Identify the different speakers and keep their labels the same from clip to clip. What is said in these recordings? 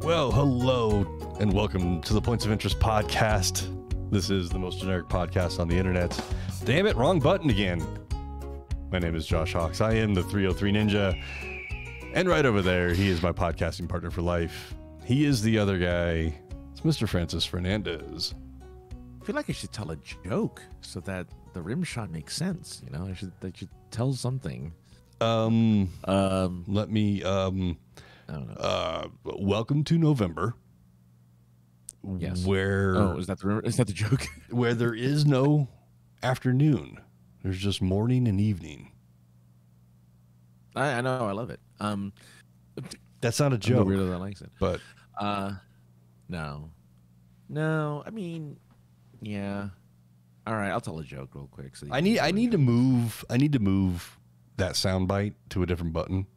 Speaker 1: Well, hello, and welcome to the Points of Interest podcast. This is the most generic podcast on the internet. Damn it, wrong button again. My name is Josh Hawks. I am the 303 Ninja. And right over there, he is my podcasting partner for life. He is the other guy. It's Mr. Francis Fernandez.
Speaker 2: I feel like I should tell a joke so that the rim shot makes sense. You know, I should tell something.
Speaker 1: Let me,
Speaker 2: I don't know.
Speaker 1: Welcome to November.
Speaker 2: Yes.
Speaker 1: Where
Speaker 2: is that the joke?
Speaker 1: Where there is no afternoon. There's just morning and evening.
Speaker 2: I know, I love it.
Speaker 1: That's not a joke.
Speaker 2: I'm the weirdo that likes it.
Speaker 1: But
Speaker 2: no. I mean, yeah. All right, I'll tell a joke real quick. So I
Speaker 1: need to move that soundbite to a different button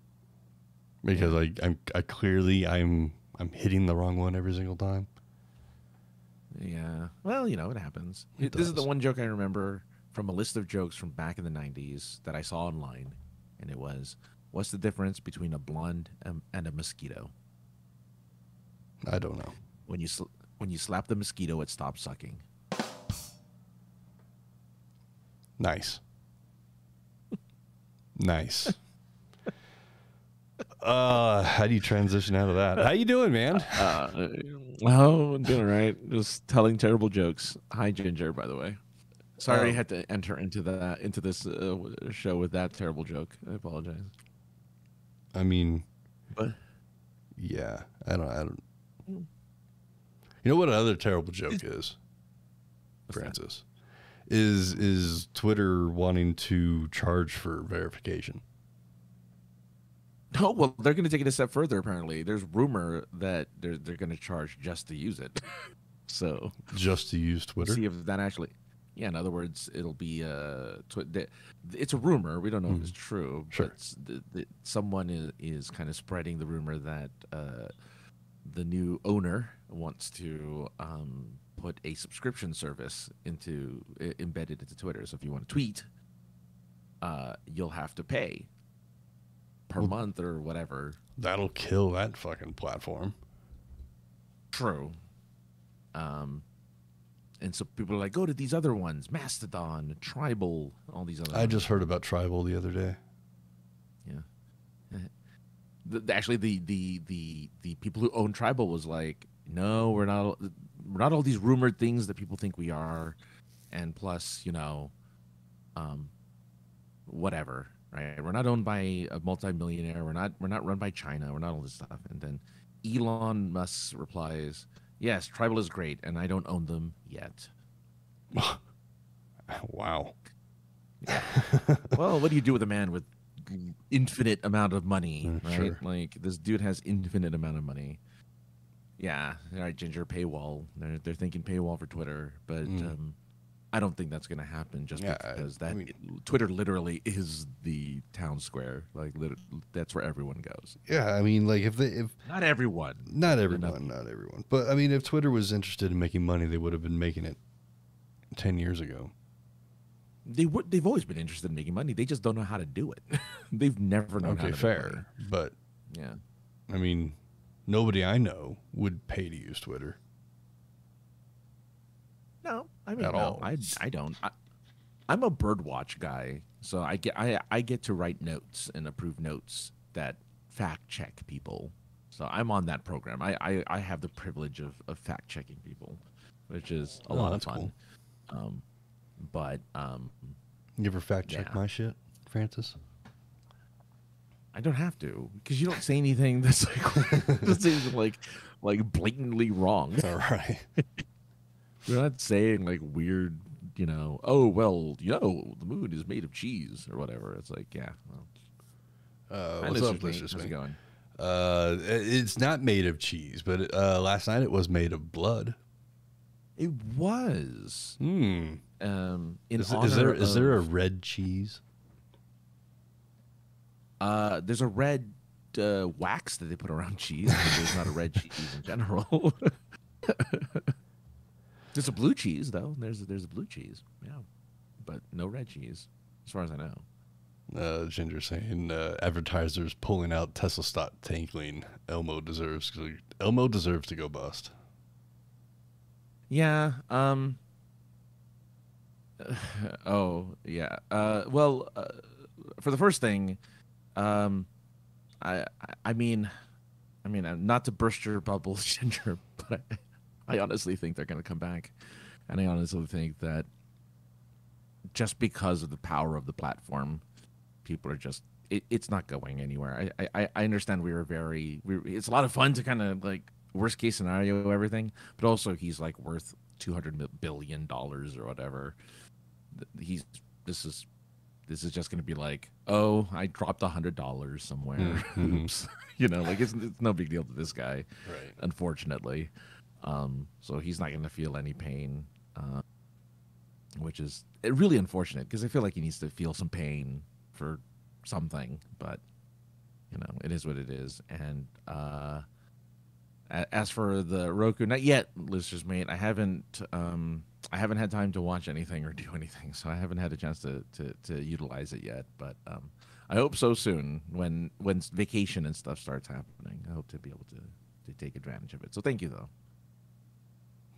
Speaker 1: because I'm hitting the wrong one every single time.
Speaker 2: Yeah. Well, you know, it happens. This is the one joke I remember from a list of jokes from back in the 90s that I saw online, and it was, what's the difference between a blonde and a mosquito?
Speaker 1: I don't know.
Speaker 2: When you slap the mosquito, it stops sucking.
Speaker 1: Nice. Nice. How do you transition out of that? How you doing, man?
Speaker 2: Well, I'm doing all right. Just telling terrible jokes. Hi, Ginger, by the way. Sorry I had to enter into this show with that terrible joke. I apologize.
Speaker 1: I mean,
Speaker 2: but
Speaker 1: yeah, I don't. You know what another terrible joke is, Francis? Is Twitter wanting to charge for verification?
Speaker 2: Oh, well, they're going to take it a step further, apparently. There's rumor that they're going to charge just to use it. So
Speaker 1: just to use Twitter?
Speaker 2: See if that actually... Yeah, in other words, it'll be... it's a rumor. We don't know if it's true.
Speaker 1: Sure.
Speaker 2: But someone is kind of spreading the rumor that the new owner wants to put a subscription service embedded into Twitter. So if you want to tweet, you'll have to pay per month or whatever.
Speaker 1: That'll kill that fucking platform.
Speaker 2: True. And so people are like, go to these other ones, Mastodon, Tribal, all these other ones.
Speaker 1: Just heard about Tribal the other day.
Speaker 2: Yeah. Actually, the people who own Tribal was like, no, we're not all these rumored things that people think we are, and plus, you know, whatever, right? We're not owned by a multimillionaire. We're not run by China. We're not all this stuff. And then Elon Musk replies, yes, Tribal is great, and I don't own them yet.
Speaker 1: Wow.
Speaker 2: Yeah. Well, what do you do with a man with infinite amount of money, right?
Speaker 1: Sure.
Speaker 2: Like, this dude has infinite amount of money. Yeah. All right, Ginger, paywall. They're thinking paywall for Twitter, but I don't think that's going to happen just because Twitter literally is the town square. Like, that's where everyone goes.
Speaker 1: Yeah, I mean, like if
Speaker 2: not everyone.
Speaker 1: Not everyone. But I mean, if Twitter was interested in making money, they would have been making it 10 years ago.
Speaker 2: They've always been interested in making money. They just don't know how to do it. They've never known how to
Speaker 1: fair.
Speaker 2: make money.
Speaker 1: But
Speaker 2: yeah,
Speaker 1: I mean, nobody I know would pay to use Twitter.
Speaker 2: No, I mean,
Speaker 1: all.
Speaker 2: I don't. I'm a birdwatch guy, so I get to write notes and approve notes that fact check people. So I'm on that program. I have the privilege of fact checking people, which is a lot of fun.
Speaker 1: Cool.
Speaker 2: But
Speaker 1: you ever fact check my shit, Francis?
Speaker 2: I don't have to, because you don't say anything that's like blatantly wrong.
Speaker 1: All right.
Speaker 2: You're not saying like weird, you know, oh, well, you know, the moon is made of cheese or whatever. It's like, yeah. Well,
Speaker 1: what's up, Delicious?
Speaker 2: How's it going?
Speaker 1: It's not made of cheese, but last night it was made of blood.
Speaker 2: It was.
Speaker 1: Is there a red cheese?
Speaker 2: There's a red wax that they put around cheese. There's not a red cheese in general. There's a blue cheese though. There's a blue cheese, yeah, but no red cheese, as far as I know.
Speaker 1: Ginger saying advertisers pulling out Tesla stock tankling. Elmo deserves to go bust.
Speaker 2: Yeah. Oh, yeah. Well, for the first thing, I mean, not to burst your bubble, Ginger, but I honestly think they're going to come back, and I honestly think that just because of the power of the platform, people are just it's not going anywhere. I understand it's a lot of fun to kind of like worst case scenario everything, but also he's like worth $200 billion or whatever. This is just going to be like, oh, I dropped $100 somewhere. Oops. Like it's no big deal to this guy,
Speaker 1: right?
Speaker 2: Unfortunately. So he's not going to feel any pain, which is really unfortunate because I feel like he needs to feel some pain for something, but it is what it is. And as for the Roku, not yet, listeners, mate. I haven't had time to watch anything or do anything, so I haven't had a chance to utilize it yet. But I hope so soon when vacation and stuff starts happening. I hope to be able to take advantage of it. So thank you, though.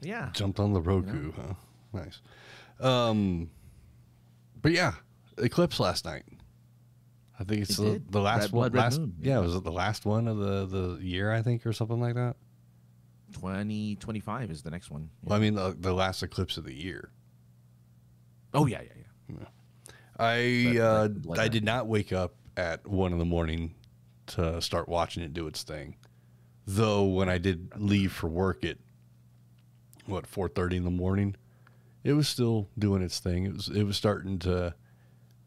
Speaker 2: Yeah,
Speaker 1: jumped on the Roku, huh? Nice. But yeah, Eclipse last night. I think it's the last one. Yeah, was it the last one of the year? I think, or something like that.
Speaker 2: 2025 is the next one. Yeah.
Speaker 1: Well, I mean, the last eclipse of the year.
Speaker 2: Oh yeah.
Speaker 1: I did not wake up at 1 a.m. to start watching it do its thing. Though when I did leave for work at 4:30 in the morning, it was still doing its thing. It was starting to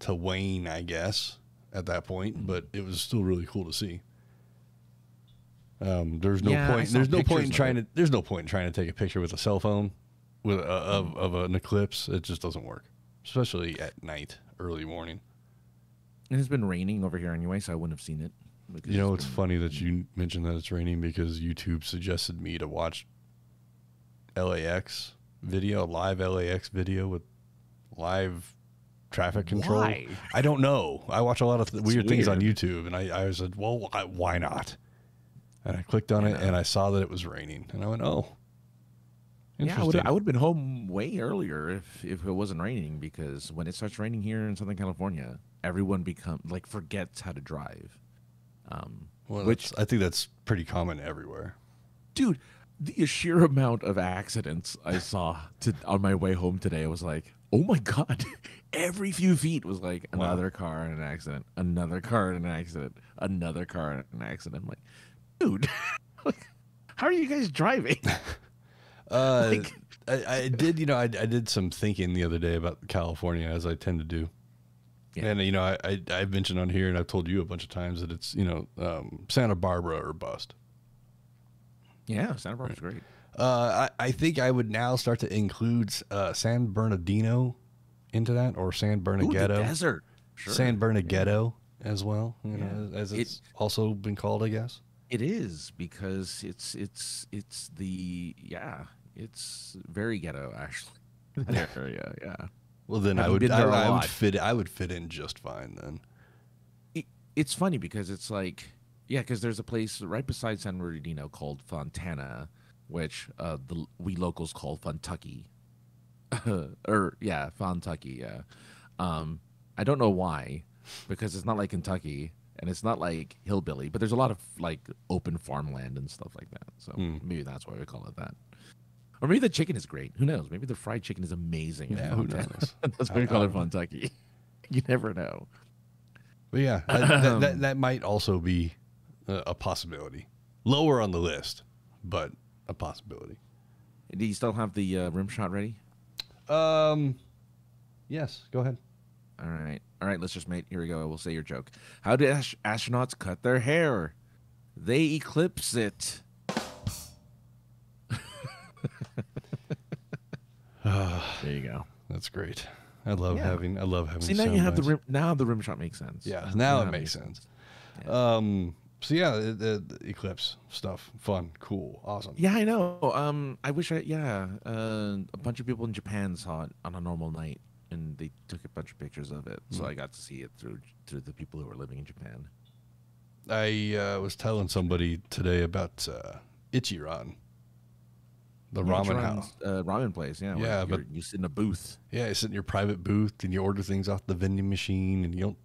Speaker 1: wane, I guess, at that point, but it was still really cool to see. There's no point in trying to take a picture with a cell phone of an eclipse. It just doesn't work, especially at night, early morning.
Speaker 2: And it's been raining over here anyway, so I wouldn't have seen it.
Speaker 1: It's funny that you mentioned that it's raining because YouTube suggested me to watch LAX video, live LAX video with live traffic control.
Speaker 2: Why?
Speaker 1: I don't know. I watch a lot of weird things on YouTube, and I said, well, why not? And I clicked on it, and I saw that it was raining, and I went, oh, interesting.
Speaker 2: Yeah, I would have been home way earlier if it wasn't raining, because when it starts raining here in Southern California, everyone forgets how to drive.
Speaker 1: Which I think that's pretty common everywhere.
Speaker 2: Dude, the sheer amount of accidents I saw on my way home today, I was like, oh my God. Every few feet was like another car in an accident, another car in an accident, another car in an accident. I'm like, dude, how are you guys driving?
Speaker 1: I did, I did some thinking the other day about California, as I tend to do. Yeah. And, I've mentioned on here, and I've told you a bunch of times that it's, Santa Barbara or bust.
Speaker 2: Yeah, Santa Barbara's great.
Speaker 1: I think I would now start to include San Bernardino into that, or San Bernardino.
Speaker 2: The desert. Sure.
Speaker 1: San Bernardino as well, as it's also been called, I guess.
Speaker 2: It is, because it's very ghetto, actually. That area, yeah.
Speaker 1: Well, then I would fit in just fine then.
Speaker 2: It's funny because it's like, because there's a place right beside San Bernardino called Fontana, which we locals call Funtucky. Fontucky, yeah. I don't know why, because it's not like Kentucky and it's not like hillbilly, but there's a lot of like open farmland and stuff like that. So maybe that's why we call it that. Or maybe the chicken is great. Who knows? Maybe the fried chicken is amazing.
Speaker 1: Yeah, who knows?
Speaker 2: That's why we call it Funtucky. You never know.
Speaker 1: But yeah, that might also be a possibility. Lower on the list, but a possibility.
Speaker 2: Do you still have the rim shot ready?
Speaker 1: Yes, go ahead.
Speaker 2: All right, let's just mate. Here we go. We'll say your joke. How do astronauts cut their hair? They eclipse it. There you go.
Speaker 1: That's great. I love having.
Speaker 2: See, now you have the rim. Now the rim shot makes sense.
Speaker 1: Yeah, now it makes sense. Yeah. So yeah, the Eclipse stuff, fun, cool, awesome.
Speaker 2: Yeah, I know. I wish a bunch of people in Japan saw it on a normal night. and they took a bunch of pictures of it, so I got to see it through the people who were living in Japan.
Speaker 1: I was telling somebody today about Ichiran, the ramen house,
Speaker 2: ramen place. Yeah,
Speaker 1: yeah,
Speaker 2: but
Speaker 1: but
Speaker 2: you sit in a booth.
Speaker 1: yeah, you sit in your private booth and you order things off the vending machine, and you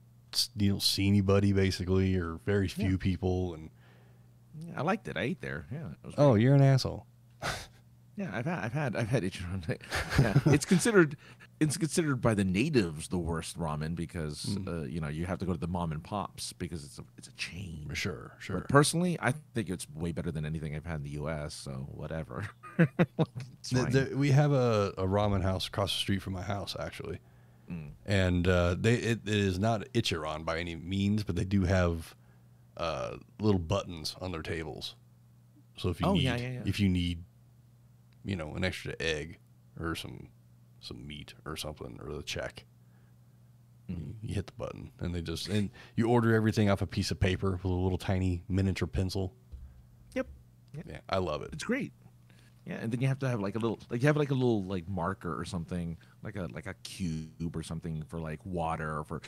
Speaker 1: don't see anybody basically, or very few people. And
Speaker 2: Yeah, I liked it. I ate there. Yeah. It was
Speaker 1: oh,
Speaker 2: great.
Speaker 1: you're an asshole.
Speaker 2: Yeah, I've had Ichiran. Yeah, it's considered by the natives the worst ramen because you have to go to the mom and pops because it's a chain.
Speaker 1: Sure.
Speaker 2: But personally, I think it's way better than anything I've had in the U.S. So whatever. It's fine.
Speaker 1: We have a ramen house across the street from my house, actually, and it is not Ichiran by any means, but they do have little buttons on their tables. So if you need an extra egg or some meat or something, or the check, you hit the button, and and you order everything off a piece of paper with a little tiny miniature pencil.
Speaker 2: Yep.
Speaker 1: Yeah, I love it.
Speaker 2: It's great. Yeah, and then you have to have like a little marker or something, like a cube or something for like water or for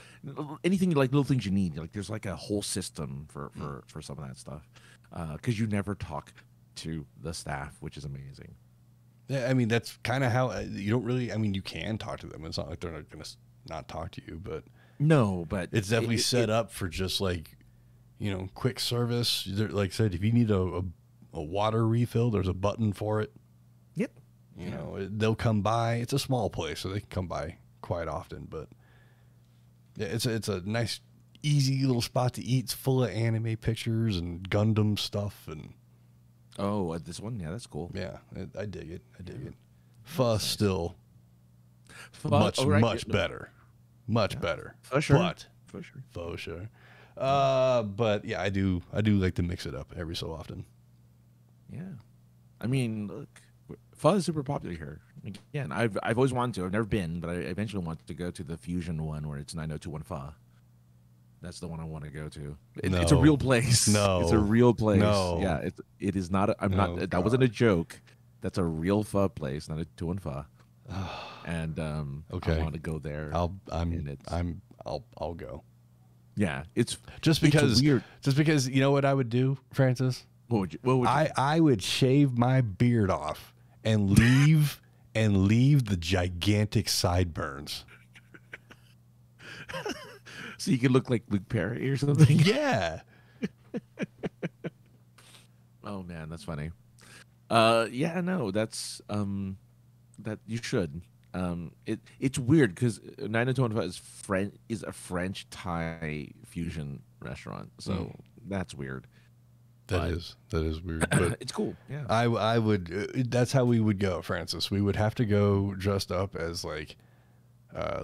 Speaker 2: anything, like little things you need. Like there's like a whole system for some of that stuff, because you never talk to the staff, which is amazing.
Speaker 1: Yeah, I mean, that's kind of how you don't really. I mean, you can talk to them. It's not like they're not going to not talk to you, but
Speaker 2: no, but
Speaker 1: it's definitely set up for just like, quick service. Like I said, if you need a water refill, there's a button for it.
Speaker 2: Yep.
Speaker 1: They'll come by. It's a small place, so they can come by quite often. But yeah, it's a nice, easy little spot to eat. It's full of anime pictures and Gundam stuff and.
Speaker 2: Oh, this one? Yeah, that's cool.
Speaker 1: Yeah, I dig it. Pho still
Speaker 2: Pho,
Speaker 1: much better. Much better.
Speaker 2: For sure.
Speaker 1: But, for sure. But yeah, I do like to mix it up every so often.
Speaker 2: Yeah. I mean, look, pho is super popular here. Again, I've always wanted to. I've never been, but I eventually want to go to the fusion one where it's 9021 pho. That's the one I want to go to. It's a real place.
Speaker 1: No.
Speaker 2: It's a real place.
Speaker 1: No.
Speaker 2: Yeah, it is not. That
Speaker 1: God.
Speaker 2: wasn't a joke. That's a real pho place, not a 2 and pho. And
Speaker 1: okay.
Speaker 2: I want to go there.
Speaker 1: I'll go.
Speaker 2: Yeah, it's
Speaker 1: Just because
Speaker 2: it's weird.
Speaker 1: Just because you know what I would do, Francis?
Speaker 2: What would you?
Speaker 1: I would shave my beard off and leave the gigantic sideburns.
Speaker 2: So you could look like Luke Perry or something.
Speaker 1: Yeah.
Speaker 2: Oh man, that's funny. Yeah, no, that's that you should. It's weird because 90215 is a French Thai fusion restaurant, so that's weird.
Speaker 1: That is weird, but
Speaker 2: it's cool. Yeah,
Speaker 1: I would. That's how we would go, Francis. We would have to go dressed up as like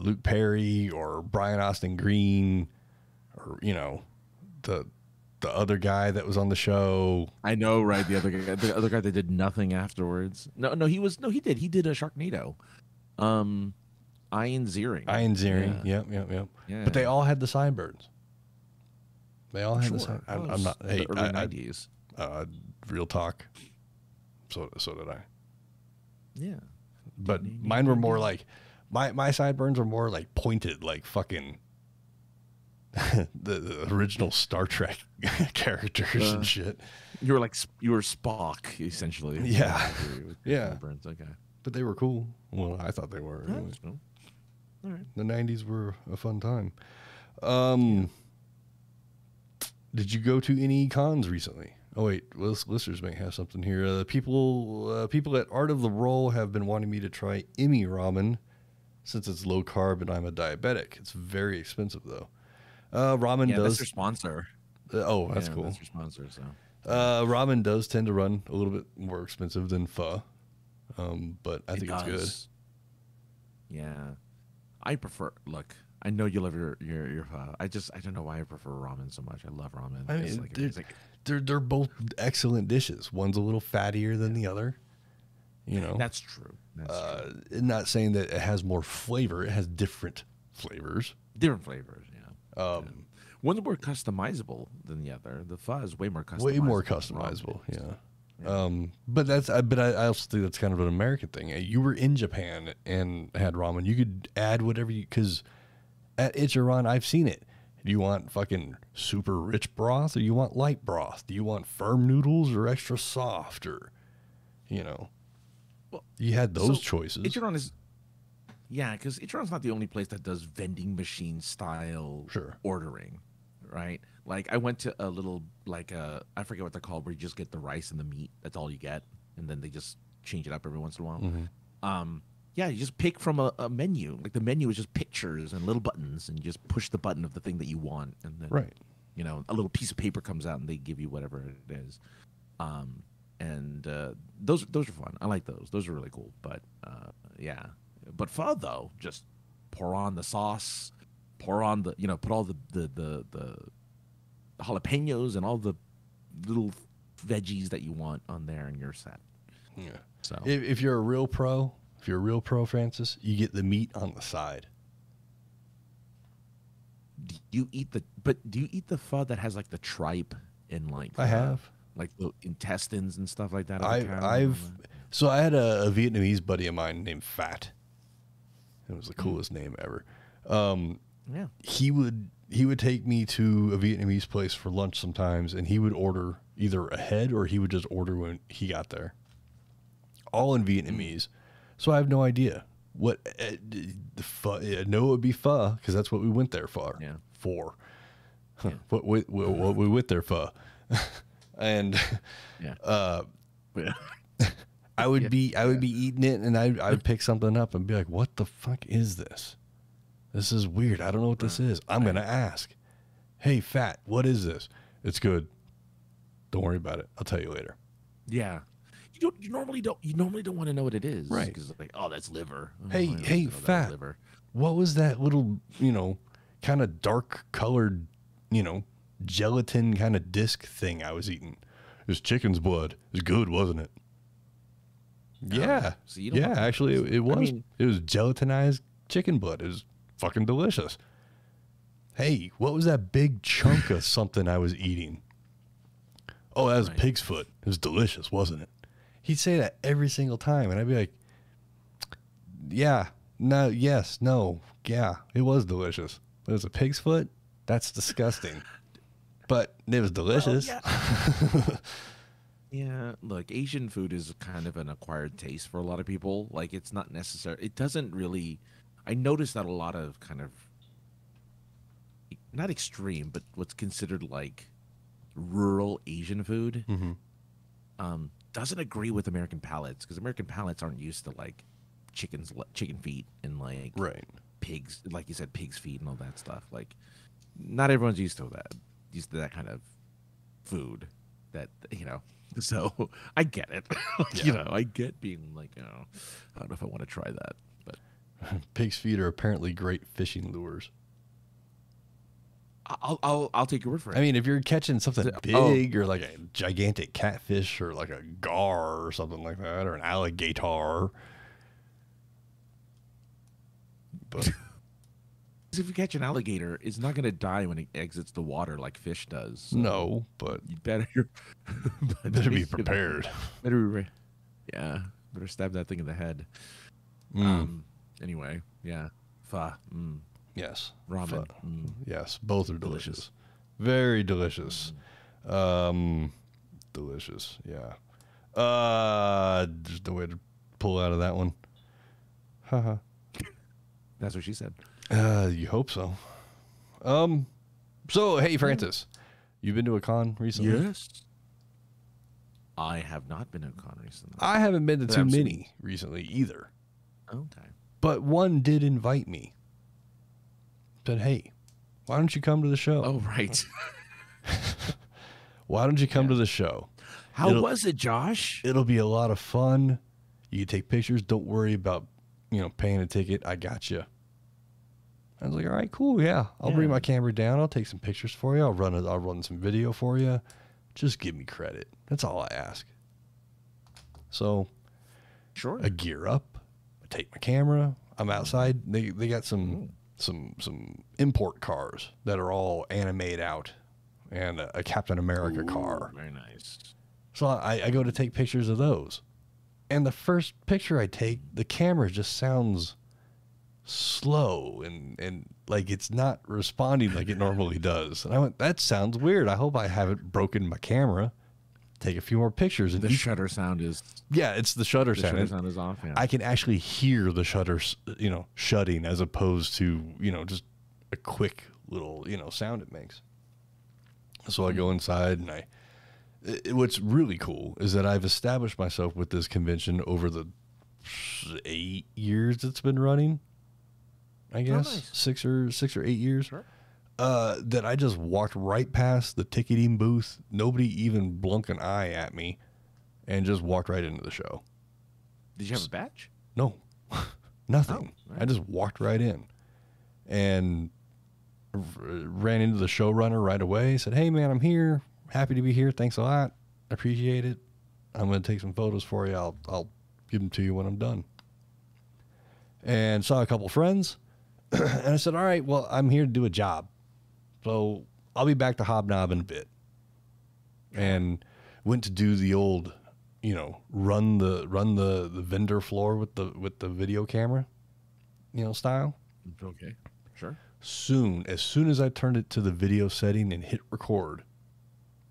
Speaker 1: Luke Perry or Brian Austin Green, or the other guy that was on the show.
Speaker 2: I know, right? The other guy that did nothing afterwards. He did a Sharknado. Ian Ziering.
Speaker 1: Yep.
Speaker 2: Yeah.
Speaker 1: But they all had the sideburns. They all had the sideburns. I'm not. Hey,
Speaker 2: the early 90s.
Speaker 1: Real talk. So did I.
Speaker 2: Yeah.
Speaker 1: But mine were more like my sideburns were more like pointed, like fucking the original Star Trek characters and shit.
Speaker 2: You were Spock essentially.
Speaker 1: Yeah. Yeah.
Speaker 2: Sideburns. Okay.
Speaker 1: But they were cool. Well, I thought they were. Anyway.
Speaker 2: Cool. All right.
Speaker 1: The 90s were a fun time. Did you go to any cons recently? Oh wait, listeners may have something here. People at Art of the Roll have been wanting me to try Imi ramen since it's low carb and I'm a diabetic. It's very expensive though. Ramen does.
Speaker 2: That's your sponsor.
Speaker 1: That's cool.
Speaker 2: That's your sponsor. So
Speaker 1: ramen does tend to run a little bit more expensive than pho, but I think it's good.
Speaker 2: Yeah, I prefer. Look, I know you love your pho. I don't know why I prefer ramen so much. I love ramen.
Speaker 1: I mean, they're both excellent dishes. One's a little fattier than the other.
Speaker 2: That's true.
Speaker 1: Not saying that it has more flavor. It has different flavors.
Speaker 2: Different flavors. Yeah. One's more customizable than the other. The pho is way more customizable.
Speaker 1: Way more customizable. Yeah. But I also think that's kind of an American thing. You were in Japan and had ramen. You could add whatever because at Ichiran, I've seen it. Do you want fucking super rich broth or you want light broth? Do you want firm noodles or extra soft or, well, you had those choices.
Speaker 2: Ichiran is, because Ichiran's not the only place that does vending machine style ordering, right? Like I went to a little, I forget what they're called, where you just get the rice and the meat. That's all you get. And then they just change it up every once in a while.
Speaker 1: Mm-hmm.
Speaker 2: You just pick from a menu. Like the menu is just pictures and little buttons, and you just push the button of the thing that you want, and then a little piece of paper comes out, and they give you whatever it is. And those are fun. I like those. Those are really cool. But but pho though, just pour on the sauce, pour on the put all the jalapenos and all the little veggies that you want on there, and you're set.
Speaker 1: Yeah.
Speaker 2: So
Speaker 1: if you're a real pro. If you're a real pro, Francis, you get the meat on the side.
Speaker 2: Do you eat the pho that has like the tripe and
Speaker 1: I have
Speaker 2: like the intestines and stuff like that?
Speaker 1: So I had a Vietnamese buddy of mine named Fat. It was the coolest name ever. He would take me to a Vietnamese place for lunch sometimes, and he would order either ahead or he would just order when he got there. All in Vietnamese. So I have no idea what the pho. I know it would be pho because that's what we went there for.
Speaker 2: Yeah.
Speaker 1: What we went there for, and I would be eating it, and I would pick something up and be like, "What the fuck is this? This is weird. I don't know what this is. I'm gonna ask. Hey, Fat, what is this? It's good. Don't worry about it. I'll tell you later."
Speaker 2: Yeah. You normally don't want to know what it is,
Speaker 1: right?
Speaker 2: Because it's like, oh, that's liver.
Speaker 1: Hey, Fat. Liver. What was that little, kind of dark colored, gelatin kind of disc thing I was eating? It was chicken's blood. It was good, wasn't it? Yeah. So actually, it was. I mean, it was gelatinized chicken blood. It was fucking delicious. Hey, what was that big chunk of something I was eating? Oh, that was pig's foot. It was delicious, wasn't it? He'd say that every single time, and I'd be like, yeah, no, yes, no, yeah, it was delicious. But it was a pig's foot? That's disgusting. But it was delicious. Well,
Speaker 2: yeah, look, Asian food is kind of an acquired taste for a lot of people. Like, it's not necessary. It doesn't really... I noticed that a lot of kind of... Not extreme, but what's considered, like, rural Asian food... doesn't agree with American palates, because American palates aren't used to like chicken feet and like pigs, like you said, pig's feet and all that stuff. Like, not everyone's used to that kind of food. That so I get it. I get being like, I don't know if I want to try that, but
Speaker 1: pig's feet are apparently great fishing lures.
Speaker 2: I'll take your word for it.
Speaker 1: I mean, if you're catching something big or like a gigantic catfish or like a gar or something like that, or an alligator. But
Speaker 2: if you catch an alligator, it's not going to die when it exits the water like fish does. So
Speaker 1: no, but
Speaker 2: you better
Speaker 1: be prepared.
Speaker 2: Better stab that thing in the head. Anyway, pho.
Speaker 1: Yes.
Speaker 2: Ramen.
Speaker 1: Yes. Both are delicious. Very delicious. Delicious. Yeah. There's no way to pull out of that one. Haha.
Speaker 2: That's what she said.
Speaker 1: You hope so. So, hey, Francis, you've been to a con recently?
Speaker 2: Yes. I have not been to a con recently.
Speaker 1: I haven't been to too many recently either.
Speaker 2: Okay.
Speaker 1: But one did invite me. Said, hey, why don't you come to the show?
Speaker 2: Oh, right.
Speaker 1: Why don't you come to the show?
Speaker 2: How was it, Josh?
Speaker 1: It'll be a lot of fun. You can take pictures. Don't worry about, paying a ticket. I got you. I was like, all right, cool. Yeah. I'll bring my camera down. I'll take some pictures for you. I'll run some video for you. Just give me credit. That's all I ask. So
Speaker 2: sure.
Speaker 1: I gear up. I take my camera. I'm outside. They got some import cars that are all animated out, and a Captain America car.
Speaker 2: Very nice.
Speaker 1: So I go to take pictures of those. And the first picture I take, the camera just sounds slow and like it's not responding like it normally does. And I went, that sounds weird. I hope I haven't broken my camera. Take a few more pictures. And
Speaker 2: the shutter sound is...
Speaker 1: Yeah, it's the shutter sound.
Speaker 2: The shutter sound is off, yeah.
Speaker 1: I can actually hear the shutter, shutting as opposed to, just a quick little, sound it makes. So I go inside and what's really cool is that I've established myself with this convention over the 8 years it's been running. I guess
Speaker 2: nice.
Speaker 1: 6 or 8 years.
Speaker 2: Sure.
Speaker 1: That I just walked right past the ticketing booth. Nobody even blinked an eye at me, and just walked right into the show.
Speaker 2: Did you have a badge?
Speaker 1: No, nothing.
Speaker 2: Oh, right.
Speaker 1: I just walked right in, and ran into the showrunner right away. Said, "Hey, man, I'm here. Happy to be here. Thanks a lot. I appreciate it. I'm going to take some photos for you. I'll give them to you when I'm done." And saw a couple friends, and I said, "All right, well, I'm here to do a job, so I'll be back to Hobnob in a bit." And went to do the old, run the vendor floor with the video camera, style.
Speaker 2: Okay, sure.
Speaker 1: As soon as I turned it to the video setting and hit record,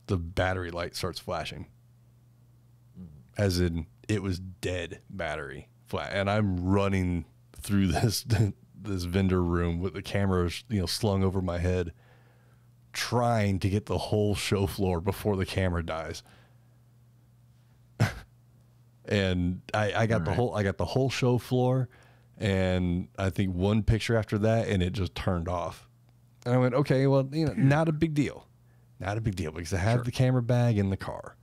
Speaker 1: the battery light starts flashing. As in, it was dead battery flat, and I'm running through this vendor room with the camera, slung over my head, trying to get the whole show floor before the camera dies. And I got the whole show floor, and I think one picture after that, and it just turned off. And I went, okay, well, not a big deal. Not a big deal, because I have the camera bag in the car.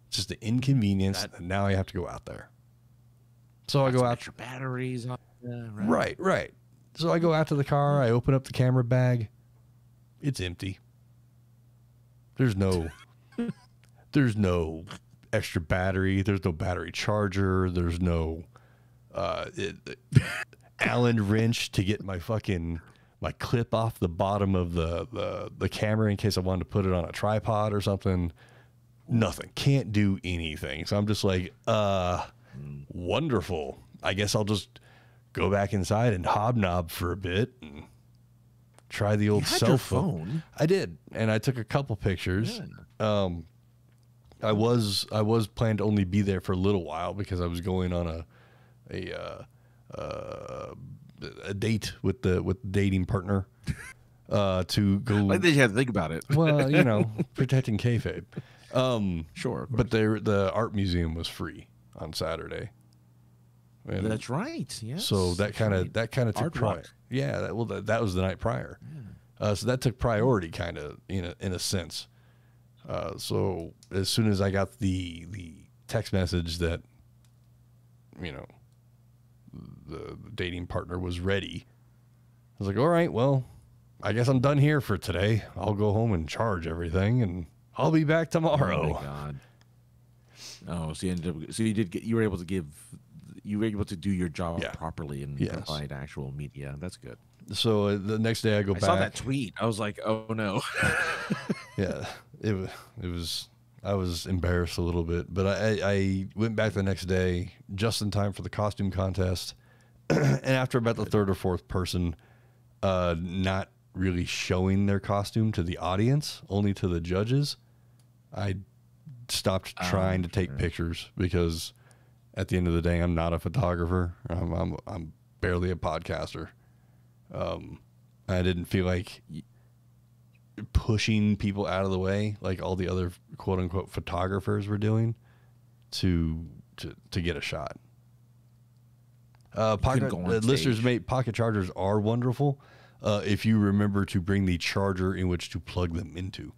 Speaker 1: It's just an inconvenience, and now I have to go out there. So I go out.
Speaker 2: Your batteries on.
Speaker 1: Right. So I go out to the car. I open up the camera bag. It's empty. There's no extra battery. There's no battery charger. There's no Allen wrench to get my clip off the bottom of the camera in case I wanted to put it on a tripod or something. Nothing. Can't do anything. So I'm just like, wonderful. I guess I'll just go back inside and hobnob for a bit and try the old cell phone. I did, and I took a couple pictures. Yeah. I was planning to only be there for a little while because I was going on a date with the dating partner to go.
Speaker 2: Like they had to think about it.
Speaker 1: Well, protecting kayfabe.
Speaker 2: Sure,
Speaker 1: but the art museum was free on Saturday. And
Speaker 2: that's right. Yeah.
Speaker 1: So that kind of took priority. Yeah. That was the night prior. Yeah. So that took priority, kind of in a sense. So as soon as I got the text message that the dating partner was ready, I was like, all right, well, I guess I'm done here for today. I'll go home and charge everything, and I'll be back tomorrow.
Speaker 2: Oh my God. Oh, so you were able to do your job properly and provide actual media. That's good.
Speaker 1: So the next day I go back. I
Speaker 2: saw that tweet. I was like, oh no.
Speaker 1: Yeah, it was. I was embarrassed a little bit, but I went back the next day just in time for the costume contest. And after about the third or fourth person not really showing their costume to the audience, only to the judges, I stopped trying to take pictures because at the end of the day, I'm not a photographer. I'm barely a podcaster. I didn't feel like pushing people out of the way like all the other quote unquote photographers were doing to get a shot. Pocket chargers are wonderful if you remember to bring the charger in which to plug them into.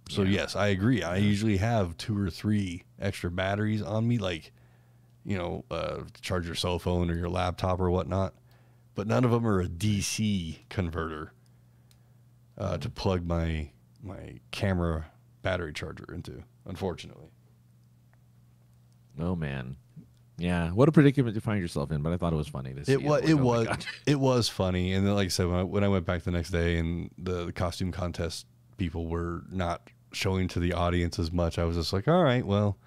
Speaker 1: So yes, I agree. I usually have 2 or 3 extra batteries on me, like, charge your cell phone or your laptop or whatnot. But none of them are a DC converter to plug my camera battery charger into, unfortunately.
Speaker 2: Oh man, yeah. What a predicament to find yourself in. But I thought it was funny to see.
Speaker 1: It was funny. And then, like I said, when I went back the next day, and the costume contest people were not showing to the audience as much. I was just like, all right, well,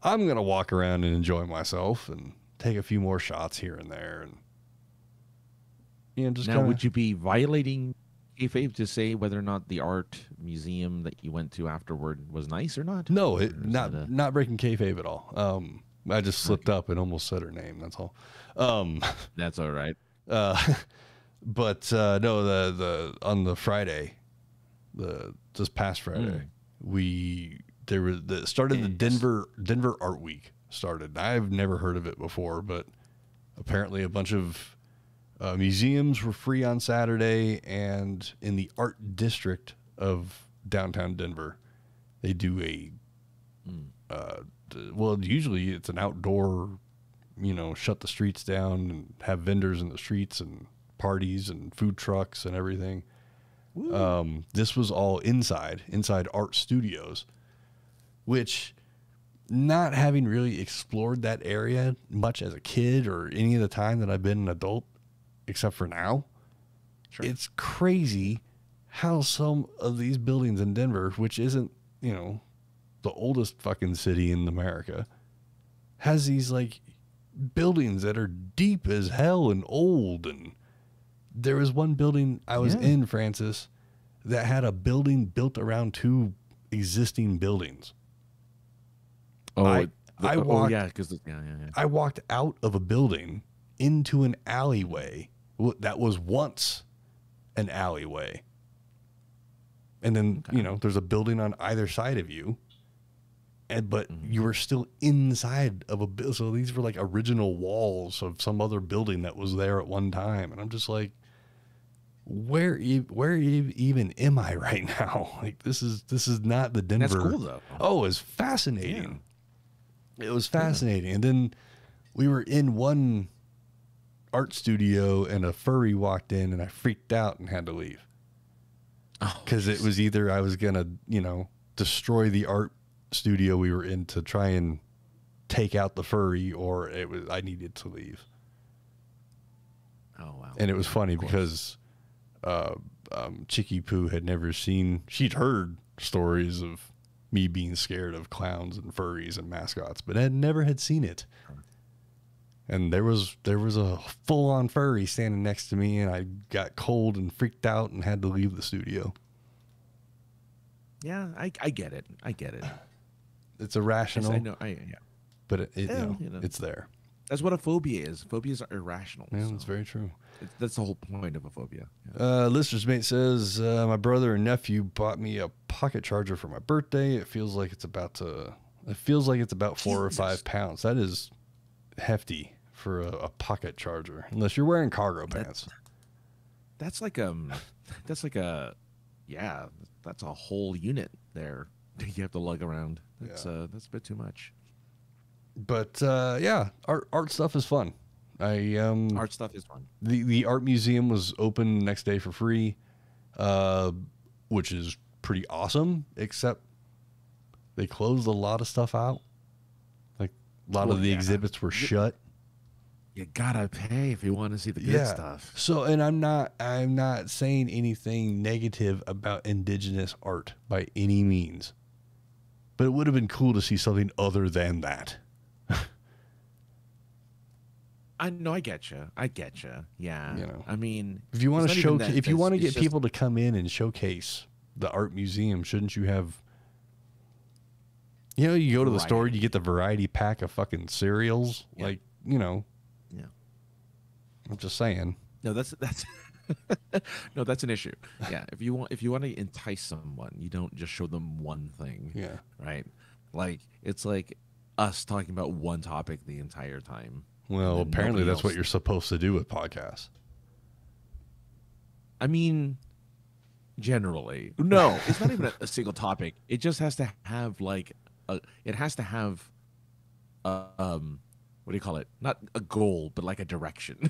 Speaker 1: I'm going to walk around and enjoy myself and take a few more shots here and there. And, just
Speaker 2: now, would you be violating kayfabe to say whether or not the art museum that you went to afterward was nice or not?
Speaker 1: No,
Speaker 2: not
Speaker 1: breaking kayfabe at all. I just slipped up and almost said her name. That's all.
Speaker 2: That's all right.
Speaker 1: But no, the on the Friday, this past Friday, started the Denver Art Week started. I've never heard of it before, but apparently a bunch of museums were free on Saturday, and in the art district of downtown Denver, they do usually it's an outdoor, shut the streets down and have vendors in the streets and parties and food trucks and everything. This was all inside art studios, which, not having really explored that area much as a kid or any of the time that I've been an adult, except for now, sure, it's crazy how some of these buildings in Denver, which isn't, the oldest fucking city in America, has these like buildings that are deep as hell and old. And there was one building I was in, Francis, that had a building built around two existing buildings. I walked out of a building into an alleyway that was once an alleyway. And then, there's a building on either side of you. But you were still inside of a building. So these were like original walls of some other building that was there at one time. And I'm just like, where even am I right now? Like, this is not the Denver.
Speaker 2: That's cool though.
Speaker 1: Oh, it was fascinating. Yeah. It was fascinating. Yeah. And then we were in one art studio and a furry walked in and I freaked out and had to leave. Because it was either I was going to, destroy the art studio we were in to try and take out the furry, or I needed to leave.
Speaker 2: Oh, wow.
Speaker 1: And it was funny because Chicky Poo she'd heard stories of me being scared of clowns and furries and mascots, but never had seen it. And there was a full-on furry standing next to me, and I got cold and freaked out and had to leave the studio.
Speaker 2: Yeah, I get it.
Speaker 1: It's irrational.
Speaker 2: I know.
Speaker 1: But it's there.
Speaker 2: That's what a phobia is. Phobias are irrational.
Speaker 1: Yeah, that's very true.
Speaker 2: That's the whole point of a phobia.
Speaker 1: Yeah. Listener's mate says, my brother and nephew bought me a pocket charger for my birthday. It feels like it's about 4 or 5 pounds. That is hefty for a pocket charger, unless you're wearing cargo pants.
Speaker 2: That's a whole unit there you have to lug around. That's a bit too much.
Speaker 1: But art stuff is fun.
Speaker 2: Art stuff is fun.
Speaker 1: The art museum was open the next day for free, which is pretty awesome, except they closed a lot of stuff out. Like a lot of the exhibits were shut.
Speaker 2: You gotta pay if you want to see the good stuff.
Speaker 1: So, and I'm not saying anything negative about indigenous art by any means, but it would have been cool to see something other than that.
Speaker 2: I get you. Yeah. I mean,
Speaker 1: if you want to get people to come in and showcase the art museum, shouldn't you have? You go to the store, you get the variety pack of fucking cereals,
Speaker 2: Yeah.
Speaker 1: I'm just saying.
Speaker 2: No, that's no, that's an issue. Yeah, if you want to entice someone, you don't just show them one thing.
Speaker 1: Yeah.
Speaker 2: Right. Like it's like us talking about one topic the entire time.
Speaker 1: Well, apparently that's what you're supposed to do with podcasts.
Speaker 2: I mean, generally, no, it's not even a single topic. It just has to have what do you call it? Not a goal, but like a direction.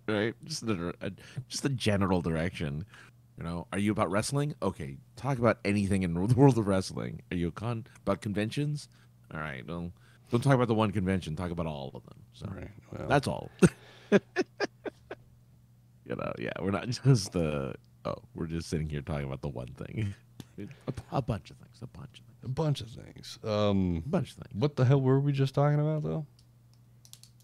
Speaker 2: Right? Just a general direction. Are you about wrestling? Okay, talk about anything in the world of wrestling. Are you about conventions? All right, well, don't talk about the one convention. Talk about all of them. So that's all. We're not just we're just sitting here talking about the one thing. A bunch of things. A bunch of things.
Speaker 1: A bunch of things.
Speaker 2: A bunch of things.
Speaker 1: What the hell were we just talking about, though?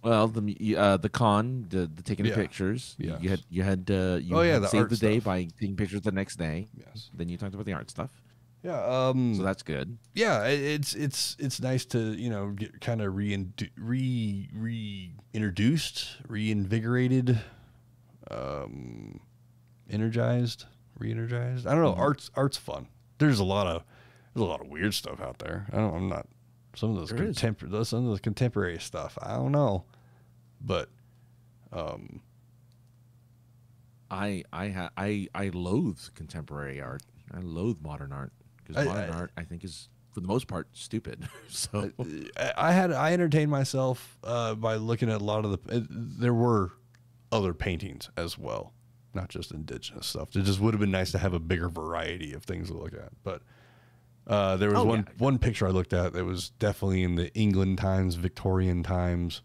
Speaker 2: Well, the con, the taking the pictures.
Speaker 1: Yes.
Speaker 2: You had
Speaker 1: the
Speaker 2: saved
Speaker 1: art
Speaker 2: the day
Speaker 1: stuff.
Speaker 2: by taking pictures the next day.
Speaker 1: Yes.
Speaker 2: Then you talked about the art stuff.
Speaker 1: Yeah.
Speaker 2: So that's good.
Speaker 1: Yeah, it's nice to get kind of reintroduced, reinvigorated, energized, re-energized. I don't know. Art's fun. There's a lot of weird stuff out there. I'm not some of those contemporary stuff. I don't know, but
Speaker 2: I loathe contemporary art. I loathe modern art because modern art I think is for the most part stupid. So
Speaker 1: I entertained myself by looking at a lot of there were other paintings as well, not just indigenous stuff. It just would have been nice to have a bigger variety of things to look at. But there was one picture I looked at that was definitely in the England times, Victorian times,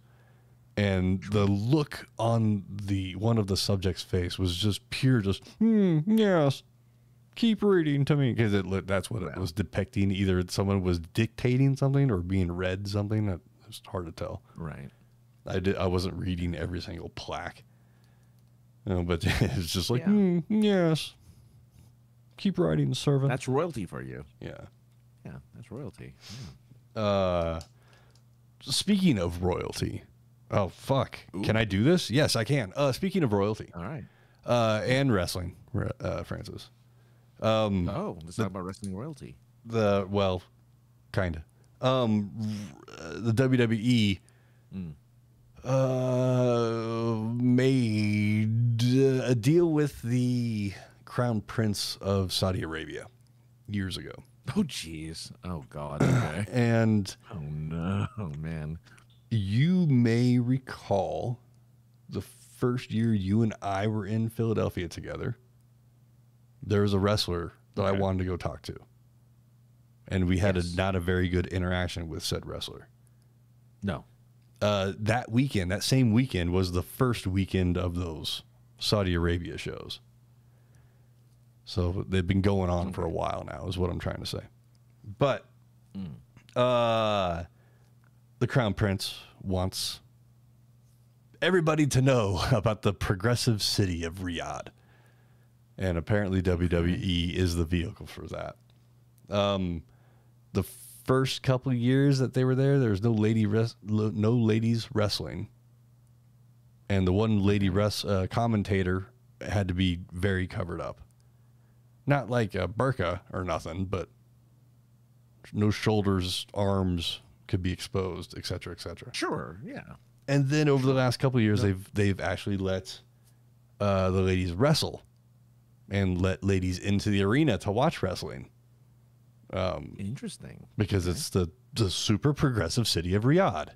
Speaker 1: and the look on one of the subject's face was just pure, yes, keep reading to me, because that's what it was depicting. Either someone was dictating something or being read something. It's hard to tell.
Speaker 2: Right.
Speaker 1: I wasn't reading every single plaque. But it's just like, yes. Keep writing, servant.
Speaker 2: That's royalty for you.
Speaker 1: Yeah.
Speaker 2: Yeah, that's royalty.
Speaker 1: Speaking of royalty. Oh, fuck. Ooh. Can I do this? Yes, I can. Speaking of royalty.
Speaker 2: All right.
Speaker 1: And wrestling, Francis.
Speaker 2: Let's talk about wrestling royalty.
Speaker 1: Well, kind of. The WWE... made a deal with the Crown Prince of Saudi Arabia years ago.
Speaker 2: Oh, jeez. Oh, God. Okay.
Speaker 1: And
Speaker 2: oh, no, man.
Speaker 1: You may recall the first year you and I were in Philadelphia together, there was a wrestler that I wanted to go talk to. And we had not a very good interaction with said wrestler.
Speaker 2: No.
Speaker 1: That same weekend was the first weekend of those Saudi Arabia shows. So they've been going on for a while now, is what I'm trying to say. But the Crown Prince wants everybody to know about the progressive city of Riyadh. And apparently WWE is the vehicle for that. The first couple of years that they were there was no ladies wrestling. And the one lady commentator had to be very covered up. Not like a burqa or nothing, but no shoulders, arms could be exposed, et cetera, et cetera.
Speaker 2: Sure, yeah.
Speaker 1: And then over the last couple of years, they've actually let the ladies wrestle and let ladies into the arena to watch wrestling.
Speaker 2: Interesting.
Speaker 1: Because it's the super progressive city of Riyadh.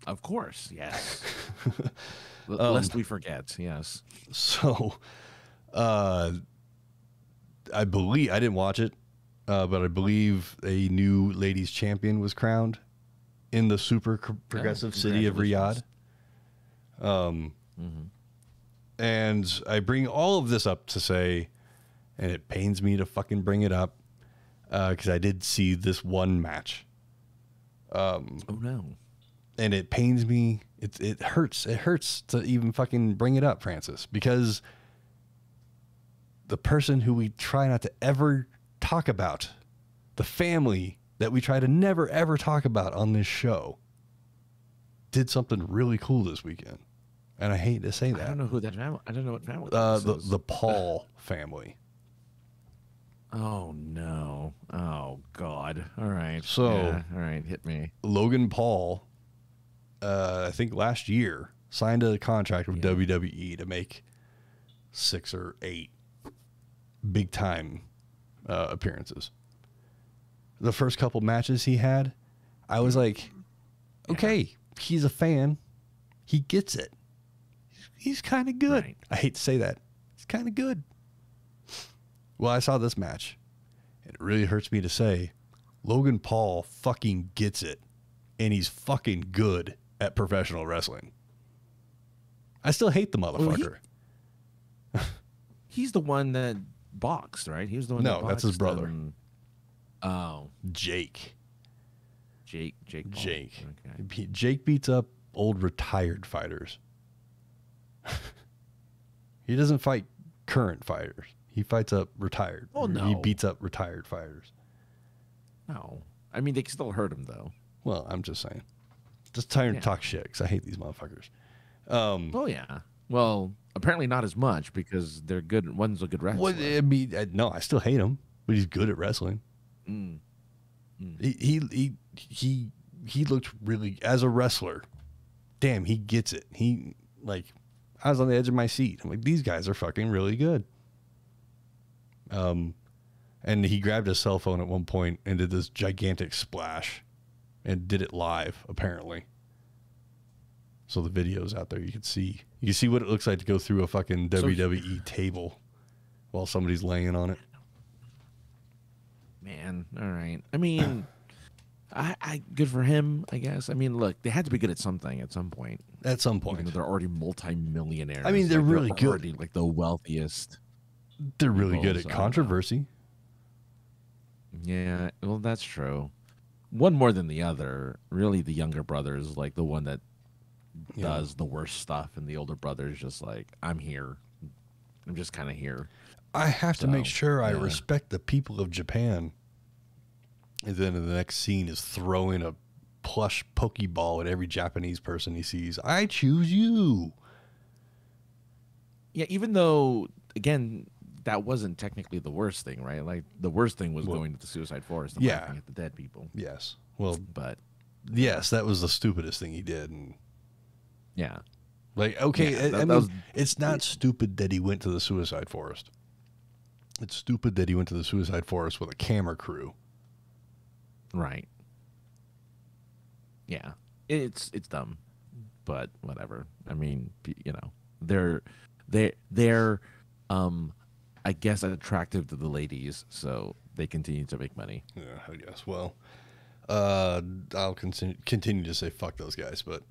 Speaker 2: Of course, yes. Lest we forget, yes.
Speaker 1: So, I believe, I didn't watch it, but I believe a new ladies champion was crowned in the super progressive city of Riyadh. And I bring all of this up to say, and it pains me to fucking bring it up, because I did see this one match.
Speaker 2: Oh, no.
Speaker 1: And it pains me. It hurts. It hurts to even fucking bring it up, Francis, because the person who we try not to ever talk about, the family that we try to never, ever talk about on this show, did something really cool this weekend. And I hate to say that.
Speaker 2: I don't know who that family. I don't know what family this is.
Speaker 1: The Paul family.
Speaker 2: Oh, no. Oh, God. All right.
Speaker 1: So,
Speaker 2: all right, hit me.
Speaker 1: Logan Paul, I think last year, signed a contract with WWE to make 6 or 8 big-time appearances. The first couple matches he had, I was like, okay, he's a fan. He gets it. He's kind of good. Right. I hate to say that. He's kind of good. Well, I saw this match. It really hurts me to say, Logan Paul fucking gets it. And he's fucking good at professional wrestling. I still hate the motherfucker.
Speaker 2: Well, he's the one that boxed, right? He was the one.
Speaker 1: No,
Speaker 2: that
Speaker 1: that's his
Speaker 2: boxed
Speaker 1: brother.
Speaker 2: Oh,
Speaker 1: Jake.
Speaker 2: Jake Paul.
Speaker 1: Jake.
Speaker 2: Okay.
Speaker 1: Jake beats up old retired fighters. He doesn't fight current fighters. He fights up retired.
Speaker 2: Oh, no.
Speaker 1: He beats up retired fighters.
Speaker 2: No, I mean they can still hurt him though.
Speaker 1: Well, I'm just saying. Just tired to talk shit because I hate these motherfuckers.
Speaker 2: Oh yeah. Well, apparently not as much because they're good. One's a good wrestler.
Speaker 1: Well, no, I still hate him, but he's good at wrestling. He looked really, as a wrestler, damn, he gets it. I was on the edge of my seat. I'm like, these guys are fucking really good. And he grabbed his cell phone at one point and did this gigantic splash and did it live, apparently. So the video's out there. You can see what it looks like to go through a fucking WWE table while somebody's laying on it.
Speaker 2: Man, all right. I mean, I good for him, I guess. I mean, look, they had to be good at something at some point.
Speaker 1: At some point.
Speaker 2: Even though they're already multi-millionaires.
Speaker 1: I mean, they're really good.
Speaker 2: Already, like the wealthiest.
Speaker 1: They're really good at controversy.
Speaker 2: Yeah, well, that's true. One more than the other. Really, the younger brother is like the one that does the worst stuff, and the older brother is just like, I'm here. I'm just kind of here.
Speaker 1: I have to make sure I respect the people of Japan. And then the next scene is throwing a plush Pokeball at every Japanese person he sees. I choose you.
Speaker 2: Yeah, even though, again, that wasn't technically the worst thing, right? Like, the worst thing was going to the Suicide Forest and laughing at the dead people.
Speaker 1: Yes. Well,
Speaker 2: but
Speaker 1: yes, that was the stupidest thing he did. And
Speaker 2: yeah.
Speaker 1: Like, okay, I mean, it's not stupid that he went to the Suicide Forest. It's stupid that he went to the Suicide Forest with a camera crew.
Speaker 2: Right. Yeah. It's dumb. But whatever. I mean, you know, they're I guess attractive to the ladies, so they continue to make money.
Speaker 1: Yeah, I guess. Well, I'll continue to say fuck those guys, but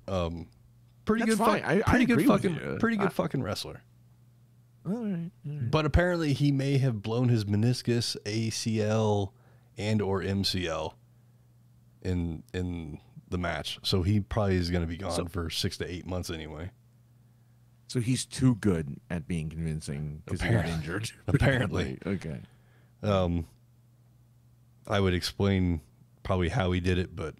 Speaker 1: pretty
Speaker 2: That's
Speaker 1: good
Speaker 2: fine.
Speaker 1: pretty good
Speaker 2: I
Speaker 1: fucking wrestler.
Speaker 2: All right.
Speaker 1: But apparently he may have blown his meniscus, ACL, and or MCL in the match. So he probably is going to be gone for 6 to 8 months anyway.
Speaker 2: So he's too good at being convincing because he got injured.
Speaker 1: Apparently.
Speaker 2: Okay.
Speaker 1: I would explain probably how he did it, but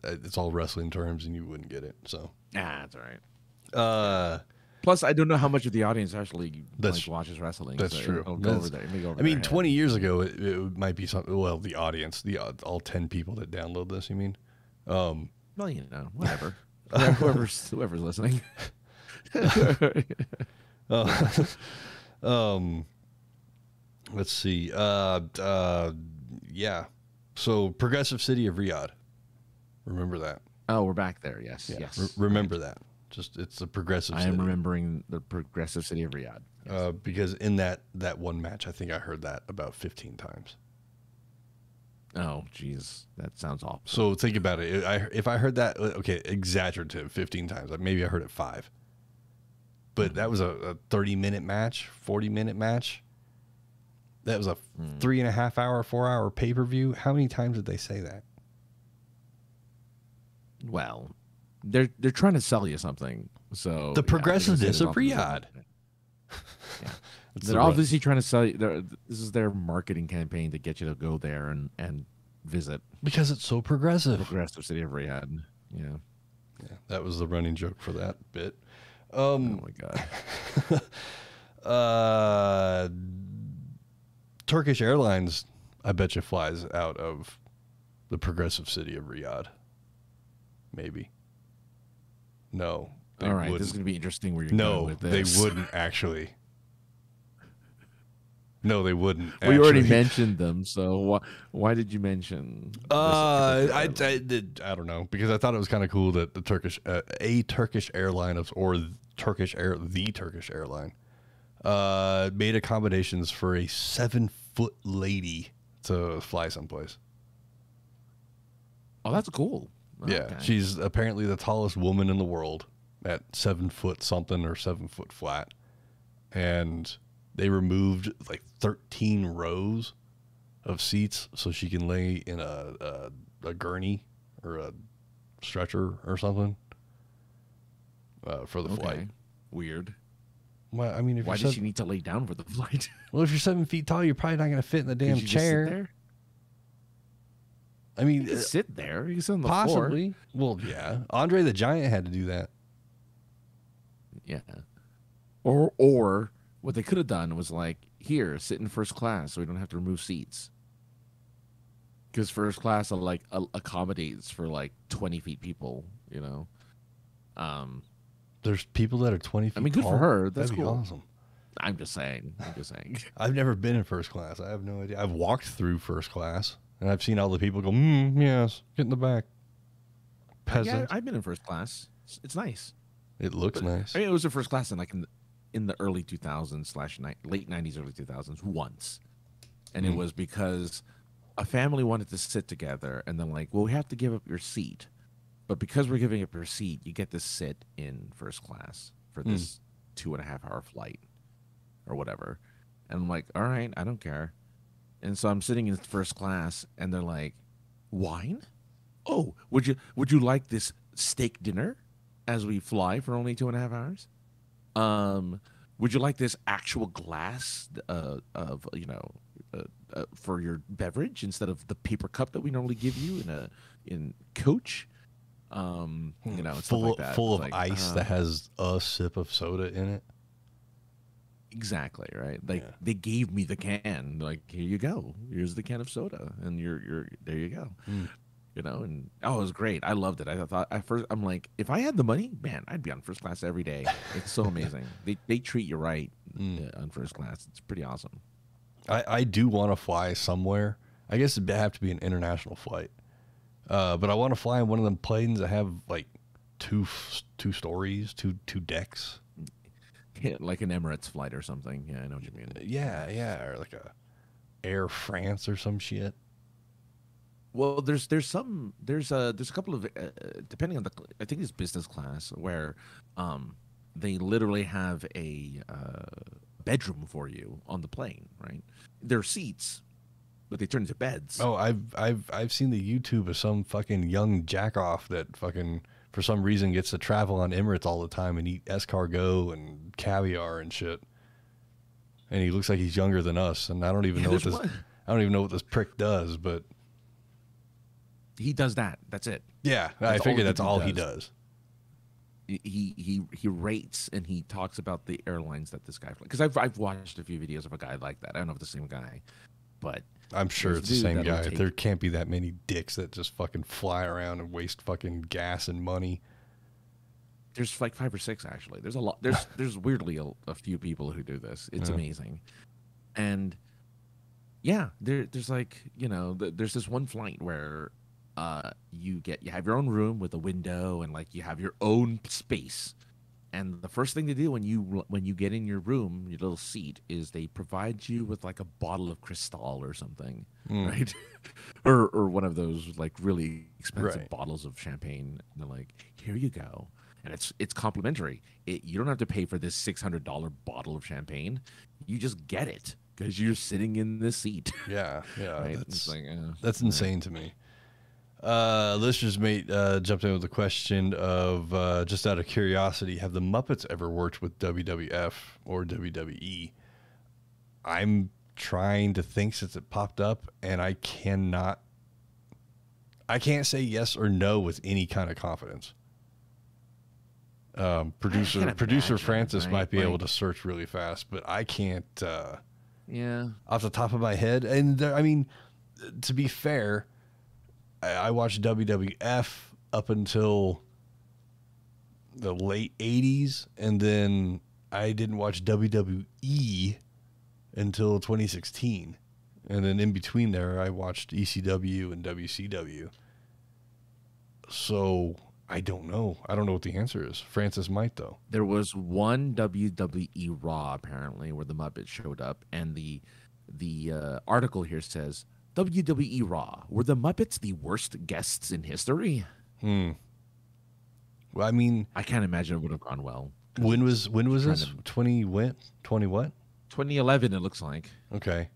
Speaker 1: it's all wrestling terms and you wouldn't get it. So
Speaker 2: that's all right. Plus, I don't know how much of the audience actually watches wrestling.
Speaker 1: That's true.
Speaker 2: It'll go over there.
Speaker 1: I mean, 20 years ago, it might be something. Well, the audience, all 10 people that download this, you mean?
Speaker 2: Well, you know, whatever. whoever's listening.
Speaker 1: Let's see. Yeah. So, Progressive City of Riyadh. Remember that?
Speaker 2: Oh, we're back there. Yes. Yes.
Speaker 1: Remember that. It's a progressive city.
Speaker 2: I am remembering the Progressive City of Riyadh. Yes.
Speaker 1: Because in that one match, I think I heard that about 15 times.
Speaker 2: Oh, geez. That sounds awful.
Speaker 1: So think about it. If I heard that, okay, exaggerative 15 times. Maybe I heard it 5. But that was a 30-minute match, 40-minute match. That was a 3.5 hour, 4 hour pay-per-view. How many times did they say that?
Speaker 2: Well, they're trying to sell you something. So
Speaker 1: the progressiveness of Riyadh.
Speaker 2: Yeah. They're obviously trying to sell you. This is their marketing campaign to get you to go there and visit.
Speaker 1: Because it's so progressive.
Speaker 2: Progressive City of Riyadh. Yeah.
Speaker 1: Yeah. That was the running joke for that bit.
Speaker 2: Oh my
Speaker 1: God. Turkish Airlines, I bet you, flies out of the progressive city of Riyadh. Maybe. No.
Speaker 2: All right. This is going to be interesting where you're going with this.
Speaker 1: They wouldn't actually. No, they wouldn't.
Speaker 2: We already mentioned them, so why did you mention?
Speaker 1: I don't know, because I thought it was kind of cool that the Turkish airline the Turkish airline made accommodations for a 7-foot lady to fly someplace.
Speaker 2: Oh, that's cool.
Speaker 1: Yeah,
Speaker 2: okay.
Speaker 1: She's apparently the tallest woman in the world at 7 foot something or 7 foot flat, and they removed like 13 rows of seats so she can lay in a gurney or a stretcher or something for the flight.
Speaker 2: Weird.
Speaker 1: Well, I mean,
Speaker 2: why does she need to lay down for the flight?
Speaker 1: Well, if you're 7 feet tall, you're probably not going to fit in the damn chair.
Speaker 2: Just sit there?
Speaker 1: I mean,
Speaker 2: you can sit there. You can sit on the
Speaker 1: possibly.
Speaker 2: floor.
Speaker 1: Well, yeah. Andre the Giant had to do that.
Speaker 2: Yeah. Or what they could have done was like, here, sit in first class so we don't have to remove seats. Because first class accommodates for like 20 feet people, you know.
Speaker 1: There's people that are 20 feet tall.
Speaker 2: I mean, good for her. That's
Speaker 1: That'd be
Speaker 2: cool.
Speaker 1: awesome.
Speaker 2: I'm just saying.
Speaker 1: I've never been in first class. I have no idea. I've walked through first class, and I've seen all the people go, yes, get in the back. Peasant.
Speaker 2: Yeah, I've been in first class. It's nice.
Speaker 1: It looks nice.
Speaker 2: I mean, it was in first class in the early 2000s / late 90s, early 2000s once. And it was because a family wanted to sit together, and then like, well, we have to give up your seat. But because we're giving up your seat, you get to sit in first class for this 2.5-hour flight or whatever. And I'm like, all right, I don't care. And so I'm sitting in first class, and they're like, wine? Oh, would you like this steak dinner as we fly for only 2.5 hours? Would you like this actual glass of for your beverage instead of the paper cup that we normally give you in coach?
Speaker 1: Full of
Speaker 2: like,
Speaker 1: ice that has a sip of soda in it.
Speaker 2: Exactly, right? Like they gave me the can, like, here you go. Here's the can of soda, and you're there you go. You know, and it was great. I loved it. I thought at first, I'm like, if I had the money, man, I'd be on first class every day. It's so amazing. They treat you right on first class. It's pretty awesome.
Speaker 1: I do want to fly somewhere. I guess it'd have to be an international flight. But I want to fly in one of them planes that have like two stories, two decks.
Speaker 2: Yeah, like an Emirates flight or something. Yeah, I know what you mean.
Speaker 1: Yeah, or like a Air France or some shit.
Speaker 2: Well, there's a couple of depending on I think it's business class where they literally have a bedroom for you on the plane, right? There are seats, but they turn into beds.
Speaker 1: Oh, I've seen the YouTube of some fucking young jackoff that fucking for some reason gets to travel on Emirates all the time and eat escargot and caviar and shit. And he looks like he's younger than us, and I don't even know what this prick does, but
Speaker 2: he does that. That's it.
Speaker 1: Yeah, I figure that's all he does.
Speaker 2: He rates and he talks about the airlines that this guy flies. Because I've watched a few videos of a guy like that. I don't know if it's the same guy, but
Speaker 1: I'm sure it's the same guy. There can't be that many dicks that just fucking fly around and waste fucking gas and money.
Speaker 2: There's like 5 or 6 actually. There's a lot. There's weirdly a few people who do this. It's amazing, and yeah, there's like there's this one flight where you have your own room with a window and like you have your own space. And the first thing they do when you get in your room, your little seat, is they provide you with like a bottle of Cristal or something, right? or one of those like really expensive bottles of champagne. And they're like, here you go, and it's complimentary. You don't have to pay for this $600 bottle of champagne. You just get it because you're sitting in this seat.
Speaker 1: Yeah.
Speaker 2: Right?
Speaker 1: That's insane to me. Listeners mate jumped in with a question of just out of curiosity, have the Muppets ever worked with WWF or WWE? I'm trying to think since it popped up, and I can't say yes or no with any kind of confidence. Producer Francis might be able to search really fast, but I can't off the top of my head. And I mean, to be fair, I watched WWF up until the late 80s, and then I didn't watch WWE until 2016. And then in between there, I watched ECW and WCW. So I don't know. I don't know what the answer is. Francis might, though.
Speaker 2: There was one WWE Raw, apparently, where the Muppets showed up, and the article here says, WWE Raw, were the Muppets the worst guests in history?
Speaker 1: Well, I mean,
Speaker 2: I can't imagine it would have gone well.
Speaker 1: When was this? 20 what?
Speaker 2: 2011, it looks like.
Speaker 1: Okay.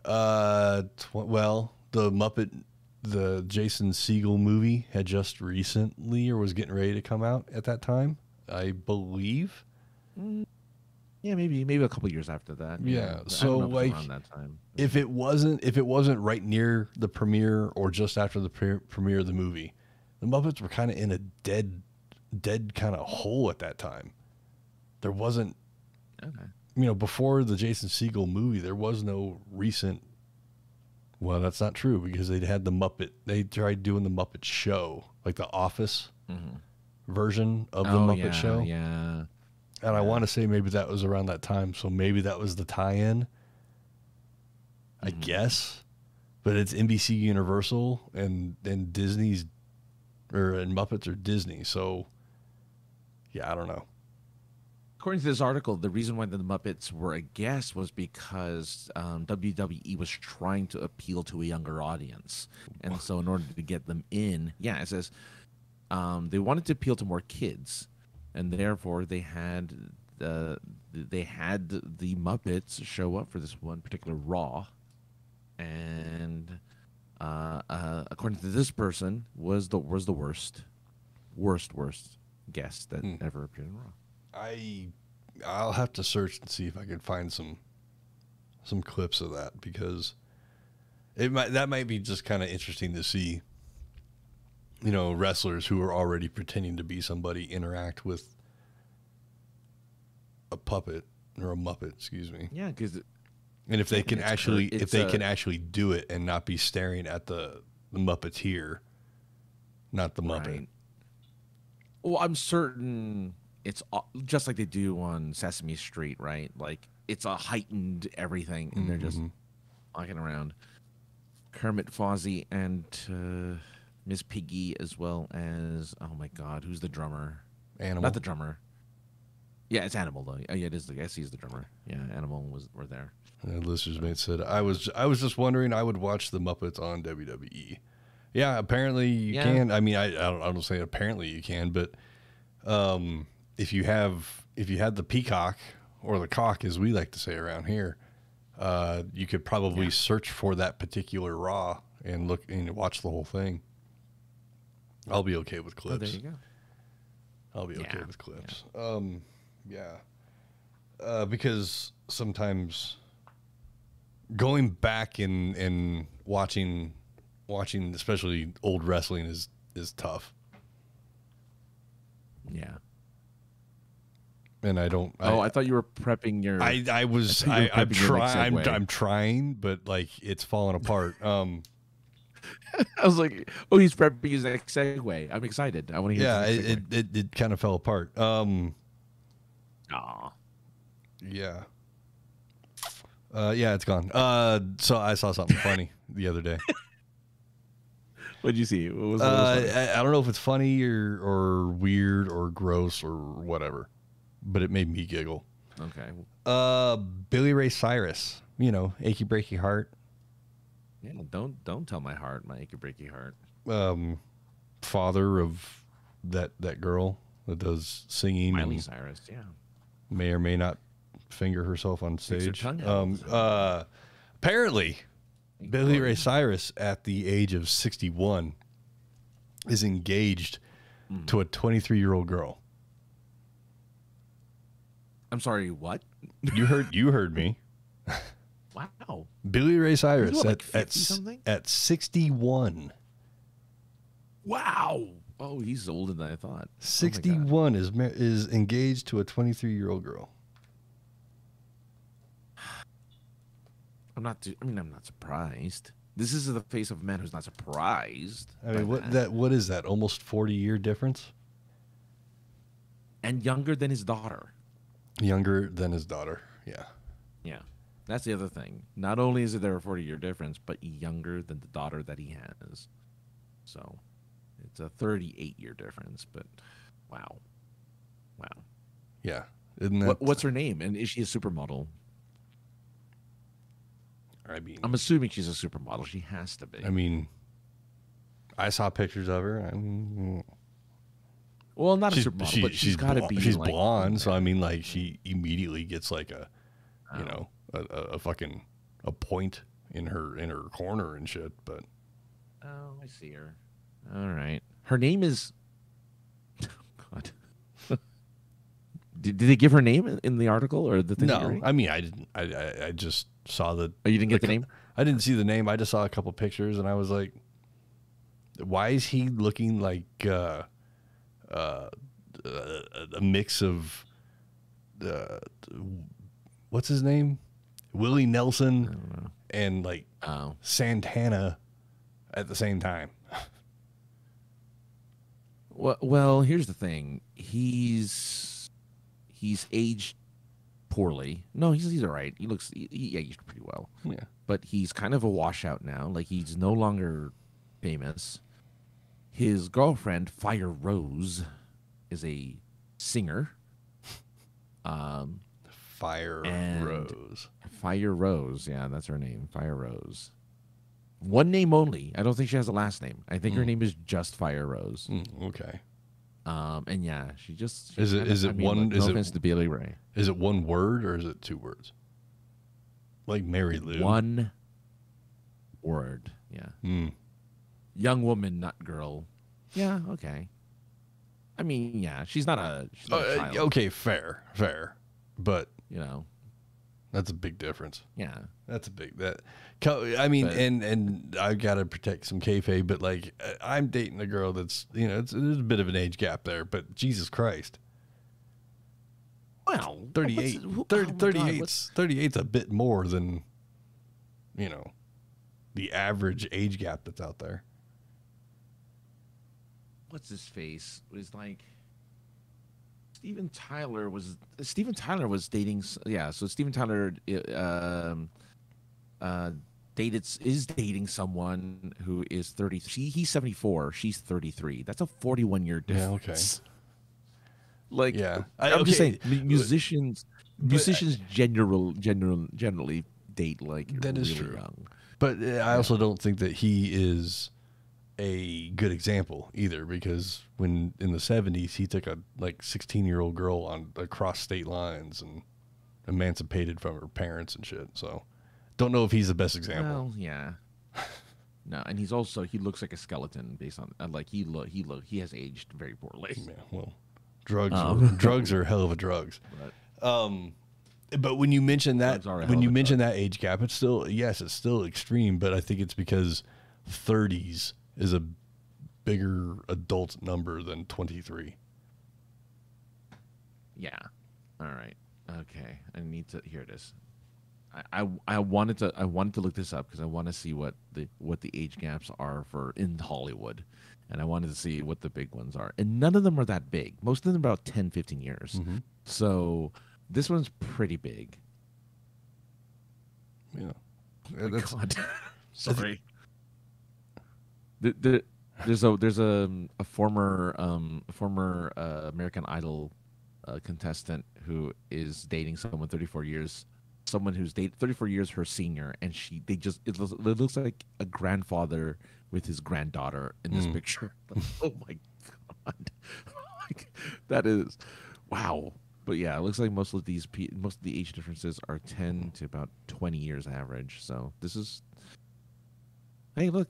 Speaker 1: Well, the Jason Segel movie had just recently or was getting ready to come out at that time, I believe.
Speaker 2: Yeah, maybe a couple years after that.
Speaker 1: Yeah.
Speaker 2: I
Speaker 1: So
Speaker 2: don't know if
Speaker 1: like,
Speaker 2: it's around that time.
Speaker 1: if it wasn't right near the premiere or just after the premiere of the movie, the Muppets were kind of in a dead kind of hole at that time. There wasn't, before the Jason Segel movie, there was no recent. Well, that's not true because they had they tried doing the Muppet Show, like the Office version of the Muppet Show.
Speaker 2: Yeah.
Speaker 1: And I want to say maybe that was around that time, so maybe that was the tie-in. I guess, but it's NBC Universal and Disney's, and Muppets are Disney, so yeah, I don't know.
Speaker 2: According to this article, the reason why the Muppets were a guest was because WWE was trying to appeal to a younger audience, and so in order to get them in, it says they wanted to appeal to more kids. And therefore, they had the Muppets show up for this one particular Raw, and according to this person, was the worst guest that ever appeared in Raw.
Speaker 1: I'll have to search and see if I can find some clips of that, because that might be just kind of interesting to see. Wrestlers who are already pretending to be somebody interact with a puppet or a Muppet, excuse me.
Speaker 2: Yeah, because
Speaker 1: if they can actually do it and not be staring at the Muppeteer, not the Muppet.
Speaker 2: Right. Well, I'm certain it's just like they do on Sesame Street, right? Like it's a heightened everything, and they're just walking around. Kermit, Fozzie, and Miss Piggy, as well as, oh my God, who's the drummer?
Speaker 1: Animal.
Speaker 2: Not the drummer. Yeah, it's Animal though. Oh yeah, it is. I guess he's the drummer. Yeah, Animal were there.
Speaker 1: Listener's mate said I was just wondering I would watch the Muppets on WWE. Yeah, apparently you can. I mean, I don't say apparently you can, but if you had the peacock or the cock, as we like to say around here, you could probably search for that particular Raw and look and watch the whole thing. I'll be okay with clips.
Speaker 2: Oh, there you go.
Speaker 1: I'll be okay with clips. Because sometimes going back and watching especially old wrestling is tough.
Speaker 2: Yeah.
Speaker 1: And I don't.
Speaker 2: I thought you were prepping your.
Speaker 1: I'm trying, but like it's falling apart.
Speaker 2: I was like, "Oh, he's prepping his next segue." I'm excited. I want to hear.
Speaker 1: Yeah, it kind of fell apart.
Speaker 2: Aw.
Speaker 1: Yeah. Yeah, it's gone. So I saw something funny the other day.
Speaker 2: What'd you see? What was
Speaker 1: I don't know if it's funny or weird or gross or whatever, but it made me giggle.
Speaker 2: Okay.
Speaker 1: Billy Ray Cyrus, Achy Breaky Heart.
Speaker 2: Yeah, don't tell my heart, my achy breaky heart.
Speaker 1: Father of that girl that does singing.
Speaker 2: Miley Cyrus, yeah.
Speaker 1: May or may not finger herself on stage.
Speaker 2: Apparently,
Speaker 1: Billy Ray Cyrus at the age of 61 is engaged to a 23-year-old girl.
Speaker 2: I'm sorry, what?
Speaker 1: You heard me.
Speaker 2: Wow.
Speaker 1: Billy Ray Cyrus
Speaker 2: at
Speaker 1: 61.
Speaker 2: Wow. Oh, he's older than I thought.
Speaker 1: 61 is engaged to a 23-year-old girl.
Speaker 2: I'm not surprised. This is the face of a man who's not surprised.
Speaker 1: I mean, what is that? Almost 40-year difference?
Speaker 2: And younger than his daughter.
Speaker 1: Younger than his daughter. Yeah.
Speaker 2: Yeah. That's the other thing. Not only is there a 40-year difference, but younger than the daughter that he has. So it's a 38-year difference, but wow.
Speaker 1: Yeah. Isn't that,
Speaker 2: what's her name? And is she a supermodel?
Speaker 1: I mean,
Speaker 2: I'm assuming she's a supermodel. She has to be.
Speaker 1: I mean, I saw pictures of her.
Speaker 2: Well, not a supermodel, but she's got to be.
Speaker 1: She's
Speaker 2: like,
Speaker 1: blonde, so I mean, like she immediately gets like a a fucking a point in her corner and shit. But
Speaker 2: Oh, I see her. All right. Her name is. God. Did they give her name in the article or the thing?
Speaker 1: no, I mean I didn't. I just saw the.
Speaker 2: Oh, you didn't get the name?
Speaker 1: I didn't see the name. I just saw a couple pictures and I was like, why is he looking like a mix of what's his name, Willie Nelson, and like Santana at the same time?
Speaker 2: Well, here's the thing. He's aged poorly. No, he's all right. He aged pretty well.
Speaker 1: Yeah.
Speaker 2: But he's kind of a washout now. Like, he's no longer famous. His girlfriend, Fire Rose, is a singer.
Speaker 1: Fire Rose.
Speaker 2: Fire Rose, yeah, that's her name. Fire Rose. One name only. I don't think she has a last name. I think her name is just Fire Rose.
Speaker 1: Okay.
Speaker 2: And yeah, she just
Speaker 1: is it one?
Speaker 2: No offense to Billy Ray.
Speaker 1: Is it one word or is it two words? Like Mary Lou.
Speaker 2: One word. Yeah. Young woman, not girl. Yeah. Okay. I mean, yeah, she's not a child.
Speaker 1: Okay, fair, but
Speaker 2: you know,
Speaker 1: that's a big difference.
Speaker 2: Yeah,
Speaker 1: that's a big that. I mean, and I gotta protect some kayfabe, but like I'm dating a girl that's there's a bit of an age gap there, but Jesus Christ.
Speaker 2: Well,
Speaker 1: 38, 38's a bit more than the average age gap that's out there.
Speaker 2: What's his face? It was like Steven Tyler was dating. Yeah, so Steven Tyler is dating someone who is 30. He's 74. She's 33. That's a 41-year difference.
Speaker 1: Yeah, okay.
Speaker 2: Like,
Speaker 1: yeah,
Speaker 2: I'm just saying, musicians generally date like
Speaker 1: that is
Speaker 2: really
Speaker 1: true.
Speaker 2: young.
Speaker 1: But I also don't think that he is a good example either, because when in the 70s he took a 16-year-old girl across state lines and emancipated from her parents and shit. So don't know if he's the best example.
Speaker 2: Well, yeah. No, and he looks like a skeleton based on he has aged very poorly.
Speaker 1: Yeah, well, drugs are hell of a drugs. But when you mention that that age gap, it's still extreme, but I think it's because 30s is a bigger adult number than 23.
Speaker 2: Yeah. All right. Okay. I need to hear this. I wanted to look this up because I want to see what the age gaps are for in Hollywood, and I wanted to see what the big ones are. And none of them are that big. Most of them are about 10, 15 years. Mm-hmm. So this one's pretty big.
Speaker 1: Yeah.
Speaker 2: Oh my God. Sorry. There's a former American Idol contestant who is dating someone 34 years. Someone who's dated 34 years her senior, and it looks like a grandfather with his granddaughter in this picture. Oh my God. That is wow. But yeah, it looks like most of the age differences are 10 to about 20 years average. So this is, hey, look,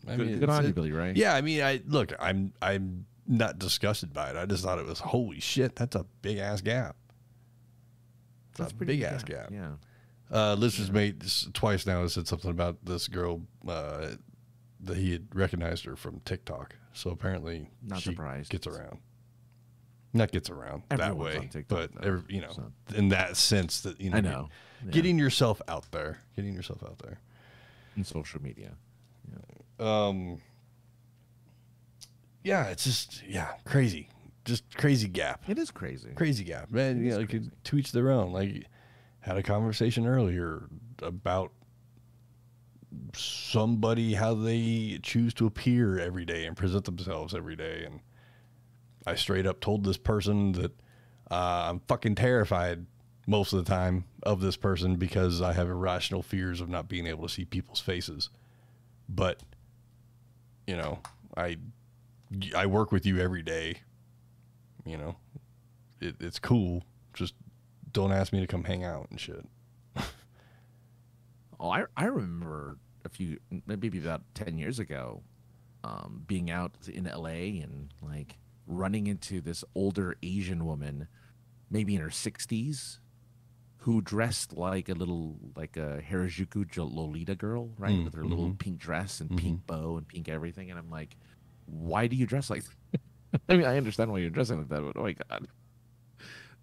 Speaker 2: good on you, Billy Ray.
Speaker 1: Yeah, I mean, I'm not disgusted by it. I just thought it was holy shit. That's a big ass gap. That's a big ass gap.
Speaker 2: Yeah.
Speaker 1: Listeners made twice now has said something about this girl that he had recognized her from TikTok. So apparently,
Speaker 2: not
Speaker 1: she
Speaker 2: surprised.
Speaker 1: Gets around. Not gets around that way,
Speaker 2: on TikTok,
Speaker 1: but in that sense that
Speaker 2: I know
Speaker 1: getting yourself out there,
Speaker 2: in social media.
Speaker 1: Yeah, it's just crazy, just crazy gap.
Speaker 2: It is crazy
Speaker 1: gap, man. To each their own. Like, had a conversation earlier about somebody, how they choose to appear every day and present themselves every day, and I straight up told this person that I'm fucking terrified most of the time of this person because I have irrational fears of not being able to see people's faces. But, I work with you every day. It's cool. Just don't ask me to come hang out and shit.
Speaker 2: Oh, I remember maybe about 10 years ago, being out in LA and like running into this older Asian woman, maybe in her 60s, who dressed like a Harajuku Lolita girl, right? With her little pink dress and pink bow and pink everything. And I'm like, why do you dress like that? I mean, I understand why you're dressing like that, but oh my God.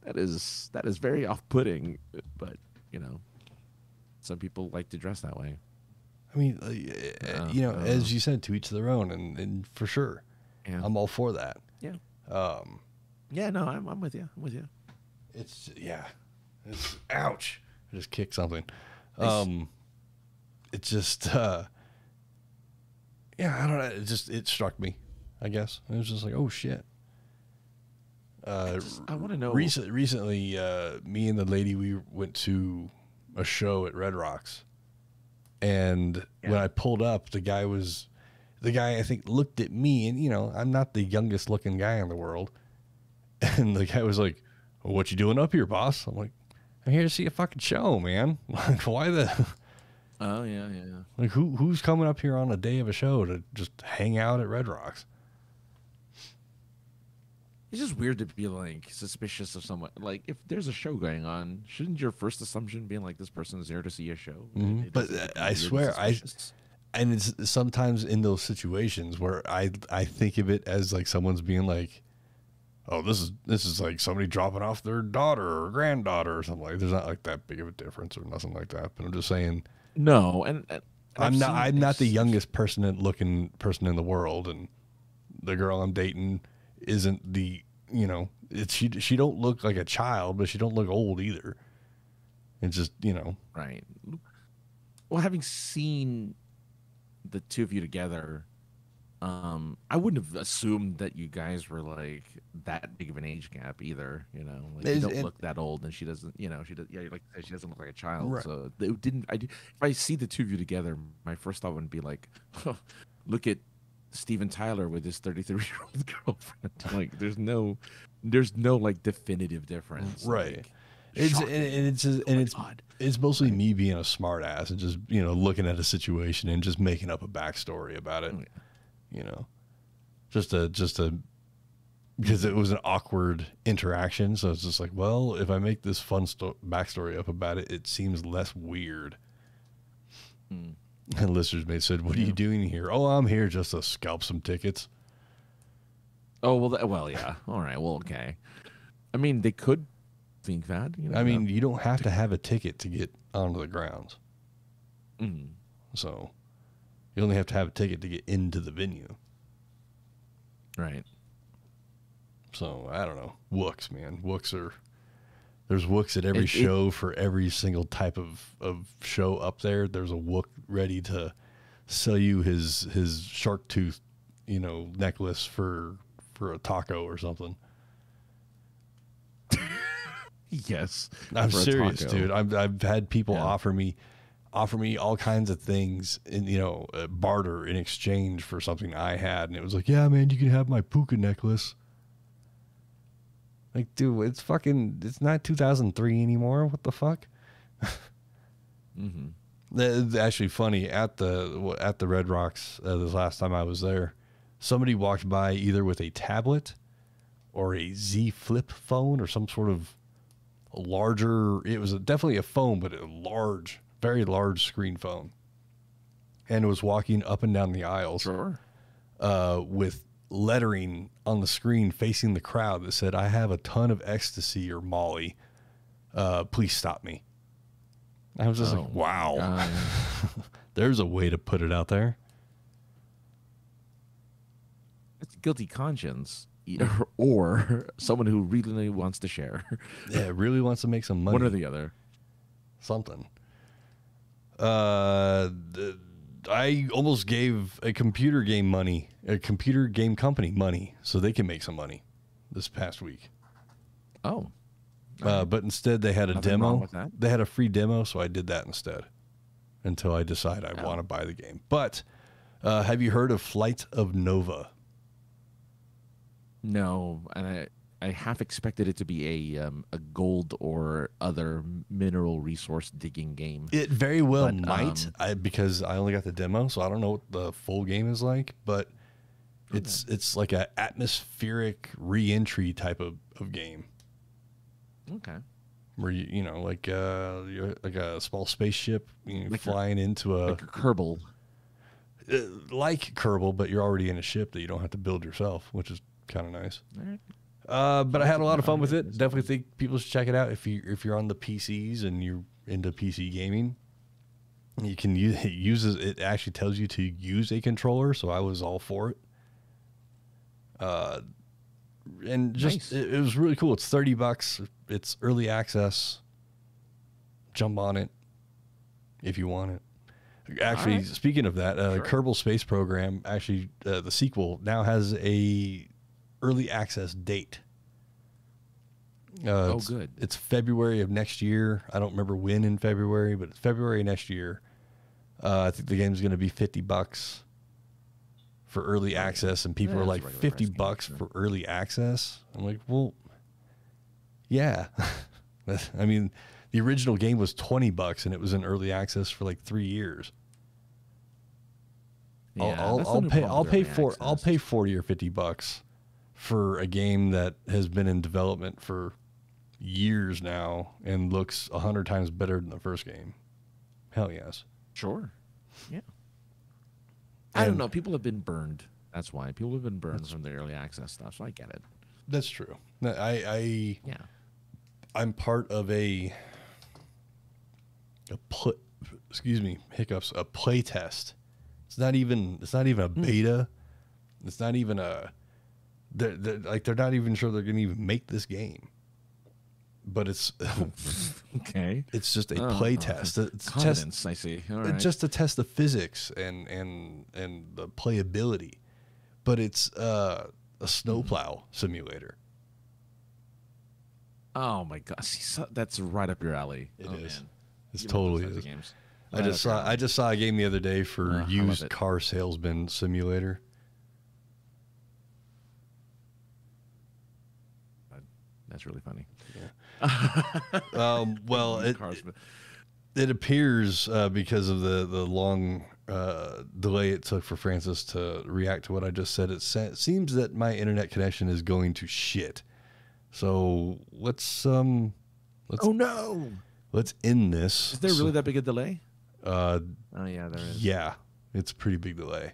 Speaker 2: That is very off-putting, but, some people like to dress that way.
Speaker 1: I mean, as you said, to each their own, and for sure. Yeah. I'm all for that.
Speaker 2: Yeah. Yeah, no, I'm with you.
Speaker 1: It's ouch. I just kicked something. It just, I don't know. It struck me, I guess. It was just like, oh shit.
Speaker 2: I want to know.
Speaker 1: Recently, me and the lady, we went to a show at Red Rocks. And when I pulled up, the guy I think looked at me, and I'm not the youngest looking guy in the world. And the guy was like, well, "What you doing up here, boss?" I'm like, "I'm here to see a fucking show, man." Like, why the?
Speaker 2: Oh yeah.
Speaker 1: Like, who's coming up here on a day of a show to just hang out at Red Rocks?
Speaker 2: It's just weird to be like suspicious of someone. Like, if there's a show going on, shouldn't your first assumption be like, this person is there to see a show?
Speaker 1: Mm-hmm. But I swear, and it's sometimes in those situations where I think of it as like someone's being like, oh, this is like somebody dropping off their daughter or granddaughter or something. Like, there's not like that big of a difference or nothing like that. But I'm just saying,
Speaker 2: no, and
Speaker 1: I'm not the youngest looking person in the world, and the girl I'm dating isn't the, she don't look like a child, but she don't look old either. It's just,
Speaker 2: right. Well, having seen the two of you together, I wouldn't have assumed that you guys were like that big of an age gap either. You don't look that old, and she doesn't. She does. Yeah, like she doesn't look like a child. Right. So it didn't. If I see the two of you together, my first thought would be like, oh, look at Steven Tyler with his 33-year-old girlfriend. Like, there's no like definitive difference.
Speaker 1: Right.
Speaker 2: Like,
Speaker 1: it's mostly me being a smart ass and just, looking at a situation and just making up a backstory about it. Oh, yeah. Because it was an awkward interaction. So it's just like, well, if I make this fun backstory up about it, it seems less weird. And listeners may have said, what are you doing here? Oh, I'm here just to scalp some tickets.
Speaker 2: Oh, well, yeah. All right. Well, okay. I mean, they could think that.
Speaker 1: I mean, you don't have to have a ticket to get onto the grounds.
Speaker 2: Mm.
Speaker 1: So you only have to have a ticket to get into the venue.
Speaker 2: Right.
Speaker 1: So, I don't know. Wooks, man. There's wooks at every show for every single type of show up there. There's a wook ready to sell you his shark tooth, necklace for a taco or something.
Speaker 2: Yes.
Speaker 1: I'm serious, dude. I've had people offer me all kinds of things in, barter in exchange for something I had. And it was like, yeah, man, you can have my puka necklace. Like, dude, it's not 2003 anymore. What the fuck?
Speaker 2: Mm-hmm.
Speaker 1: Actually funny, at the Red Rocks, this last time I was there, somebody walked by either with a tablet or a Z Flip phone or some sort of larger, it was definitely a phone, but a large, very large screen phone. And it was walking up and down the aisles.
Speaker 2: Sure.
Speaker 1: With lettering on the screen facing the crowd that said, I have a ton of ecstasy or Molly. Please stop me. I was just like, wow. There's a way to put it out there.
Speaker 2: It's a guilty conscience. Or someone who really wants to share.
Speaker 1: Yeah, really wants to make some money.
Speaker 2: One or the other.
Speaker 1: Something. I almost gave a computer game company money so they can make some money this past week.
Speaker 2: Oh.
Speaker 1: But instead they had a
Speaker 2: Nothing
Speaker 1: demo.
Speaker 2: wrong with that.
Speaker 1: They had a free demo, so I did that instead until I decide I want to buy the game. But have you heard of Flight of Nova?
Speaker 2: No, and I half expected it to be a gold or other mineral resource digging game.
Speaker 1: It very well
Speaker 2: But,
Speaker 1: might, because I only got the demo, so I don't know what the full game is like. But it's like a atmospheric re-entry type of game.
Speaker 2: Okay.
Speaker 1: Where you know like you're like a small spaceship
Speaker 2: Like
Speaker 1: flying into a
Speaker 2: Like a Kerbal.
Speaker 1: like Kerbal, but you're already in a ship that you don't have to build yourself, which is kind of nice.
Speaker 2: All right.
Speaker 1: But I had a lot of fun with it. Definitely think people should check it out if you're on the PCs and you're into PC gaming. You can use it. It actually tells you to use a controller, so I was all for it. And just
Speaker 2: Nice.
Speaker 1: it was really cool. It's $30. It's early access. Jump on it if you want it. Actually, speaking of that,
Speaker 2: Sure.
Speaker 1: Kerbal Space Program, actually, the sequel now has a early access date.
Speaker 2: Good.
Speaker 1: It's February of next year. I don't remember when in February, but it's February next year. I think the game's going to be $50 for early access, and people
Speaker 2: Yeah,
Speaker 1: are
Speaker 2: it's
Speaker 1: like,
Speaker 2: a regular price
Speaker 1: $50
Speaker 2: game,
Speaker 1: for early access? I'm like, well, yeah. I mean, the original game was $20, and it was in early access for like 3 years.
Speaker 2: Yeah,
Speaker 1: I'll pay 40 or $50 for a game that has been in development for years now and looks 100 times better than the first game. Hell yes.
Speaker 2: Sure. Yeah. I don't know. People have been burned. That's why. People have been burned from the early access stuff, so I get it.
Speaker 1: That's true.
Speaker 2: Yeah.
Speaker 1: I'm part of a play test. It's not even a beta. It's not even a they're not even sure they're going to even make this game. But it's
Speaker 2: Okay.
Speaker 1: it's just a play test. It's
Speaker 2: Confidence, I see. All right.
Speaker 1: just to test the physics and the playability. But it's a snowplow simulator.
Speaker 2: Oh my God. See, that's right up your alley.
Speaker 1: It
Speaker 2: Oh,
Speaker 1: is.
Speaker 2: man.
Speaker 1: It's
Speaker 2: You love those
Speaker 1: totally
Speaker 2: types of
Speaker 1: is.
Speaker 2: games.
Speaker 1: I just saw a game the other day for
Speaker 2: I love
Speaker 1: used
Speaker 2: it.
Speaker 1: car salesman simulator.
Speaker 2: That's really funny.
Speaker 1: Well, it appears because of the long delay it took for Francis to react to what I just said. It seems that my internet connection is going to shit. So let's
Speaker 2: Oh no!
Speaker 1: let's end this.
Speaker 2: Is there really that big a delay?
Speaker 1: Uh,
Speaker 2: Oh yeah, there is.
Speaker 1: yeah, it's a pretty big delay.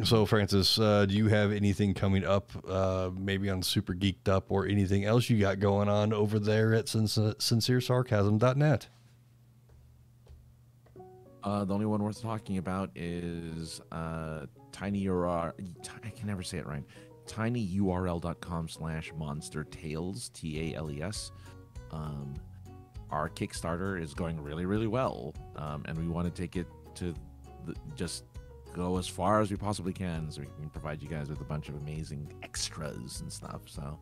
Speaker 1: So Francis, do you have anything coming up, maybe on Super Geeked Up or anything else you got going on over there at sinceresarcasm.net?
Speaker 2: The only one worth talking about is tinyurl. I can never say it right. tinyurl.com/monstertales, TALES. Our Kickstarter is going really, really well, and we want to take it to just go as far as we possibly can, so we can provide you guys with a bunch of amazing extras and stuff. So,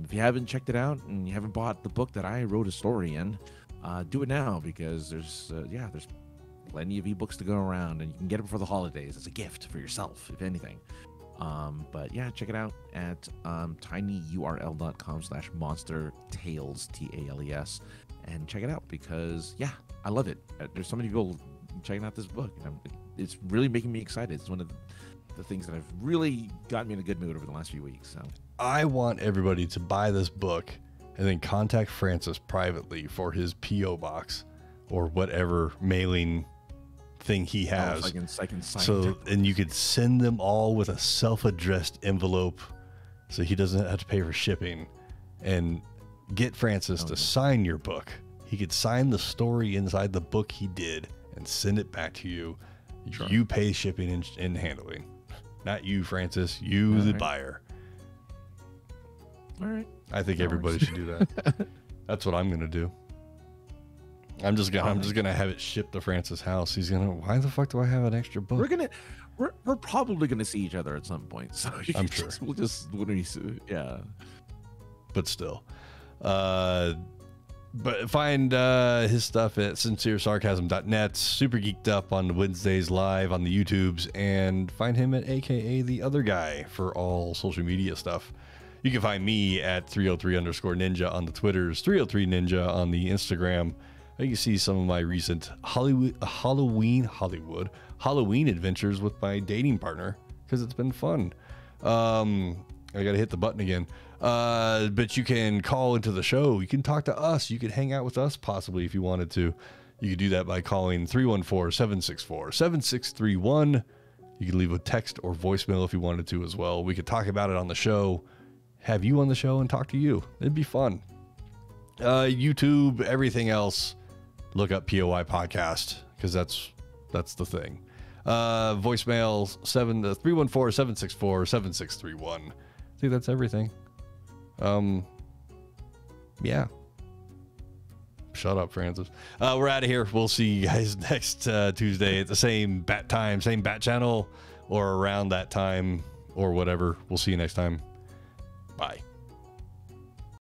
Speaker 2: if you haven't checked it out and you haven't bought the book that I wrote a story in, do it now, because there's plenty of ebooks to go around, and you can get it before the holidays as a gift for yourself, if anything. But yeah, check it out at tinyurl.com/monstertales, TALES, and check it out, because yeah, I love it. There's so many people checking out this book, and it's really making me excited. It's one of the things that have really gotten me in a good mood over the last few weeks. So
Speaker 1: I want everybody to buy this book and then contact Francis privately for his P.O. box or whatever mailing thing he has.
Speaker 2: I can sign
Speaker 1: So, and you could send them all with a self-addressed envelope so he doesn't have to pay for shipping, and get Francis to sign your book. He could sign the story inside the book he did and send it back to you. Sure. You pay shipping and handling. Not you, Francis. You, the buyer.
Speaker 2: All right.
Speaker 1: I think everybody should do that. That's what I'm going to do. I'm just gonna have it shipped to Francis' house. He's gonna. Why the fuck do I have an extra book?
Speaker 2: We're probably gonna see each other at some point. So
Speaker 1: I'm sure
Speaker 2: we'll just when we see, yeah.
Speaker 1: But still, But find his stuff at sinceresarcasm.net. Super geeked up on Wednesdays live on the YouTubes, and find him at AKA the other guy for all social media stuff. You can find me at 303_ninja on the Twitters, 303ninja on the Instagram. You can see some of my recent Halloween adventures with my dating partner, because it's been fun. I gotta hit the button again. But you can call into the show. You can talk to us. You could hang out with us possibly if you wanted to. You could do that by calling 314-764-7631. You can leave a text or voicemail if you wanted to as well. We could talk about it on the show, have you on the show, and talk to you. It'd be fun. YouTube, everything else, look up POI Podcast, because that's the thing. Voicemail 314-764-7631. I think that's everything. Yeah. Shut up, Francis. We're out of here. We'll see you guys next Tuesday at the same bat time, same bat channel, or around that time, or whatever. We'll see you next time.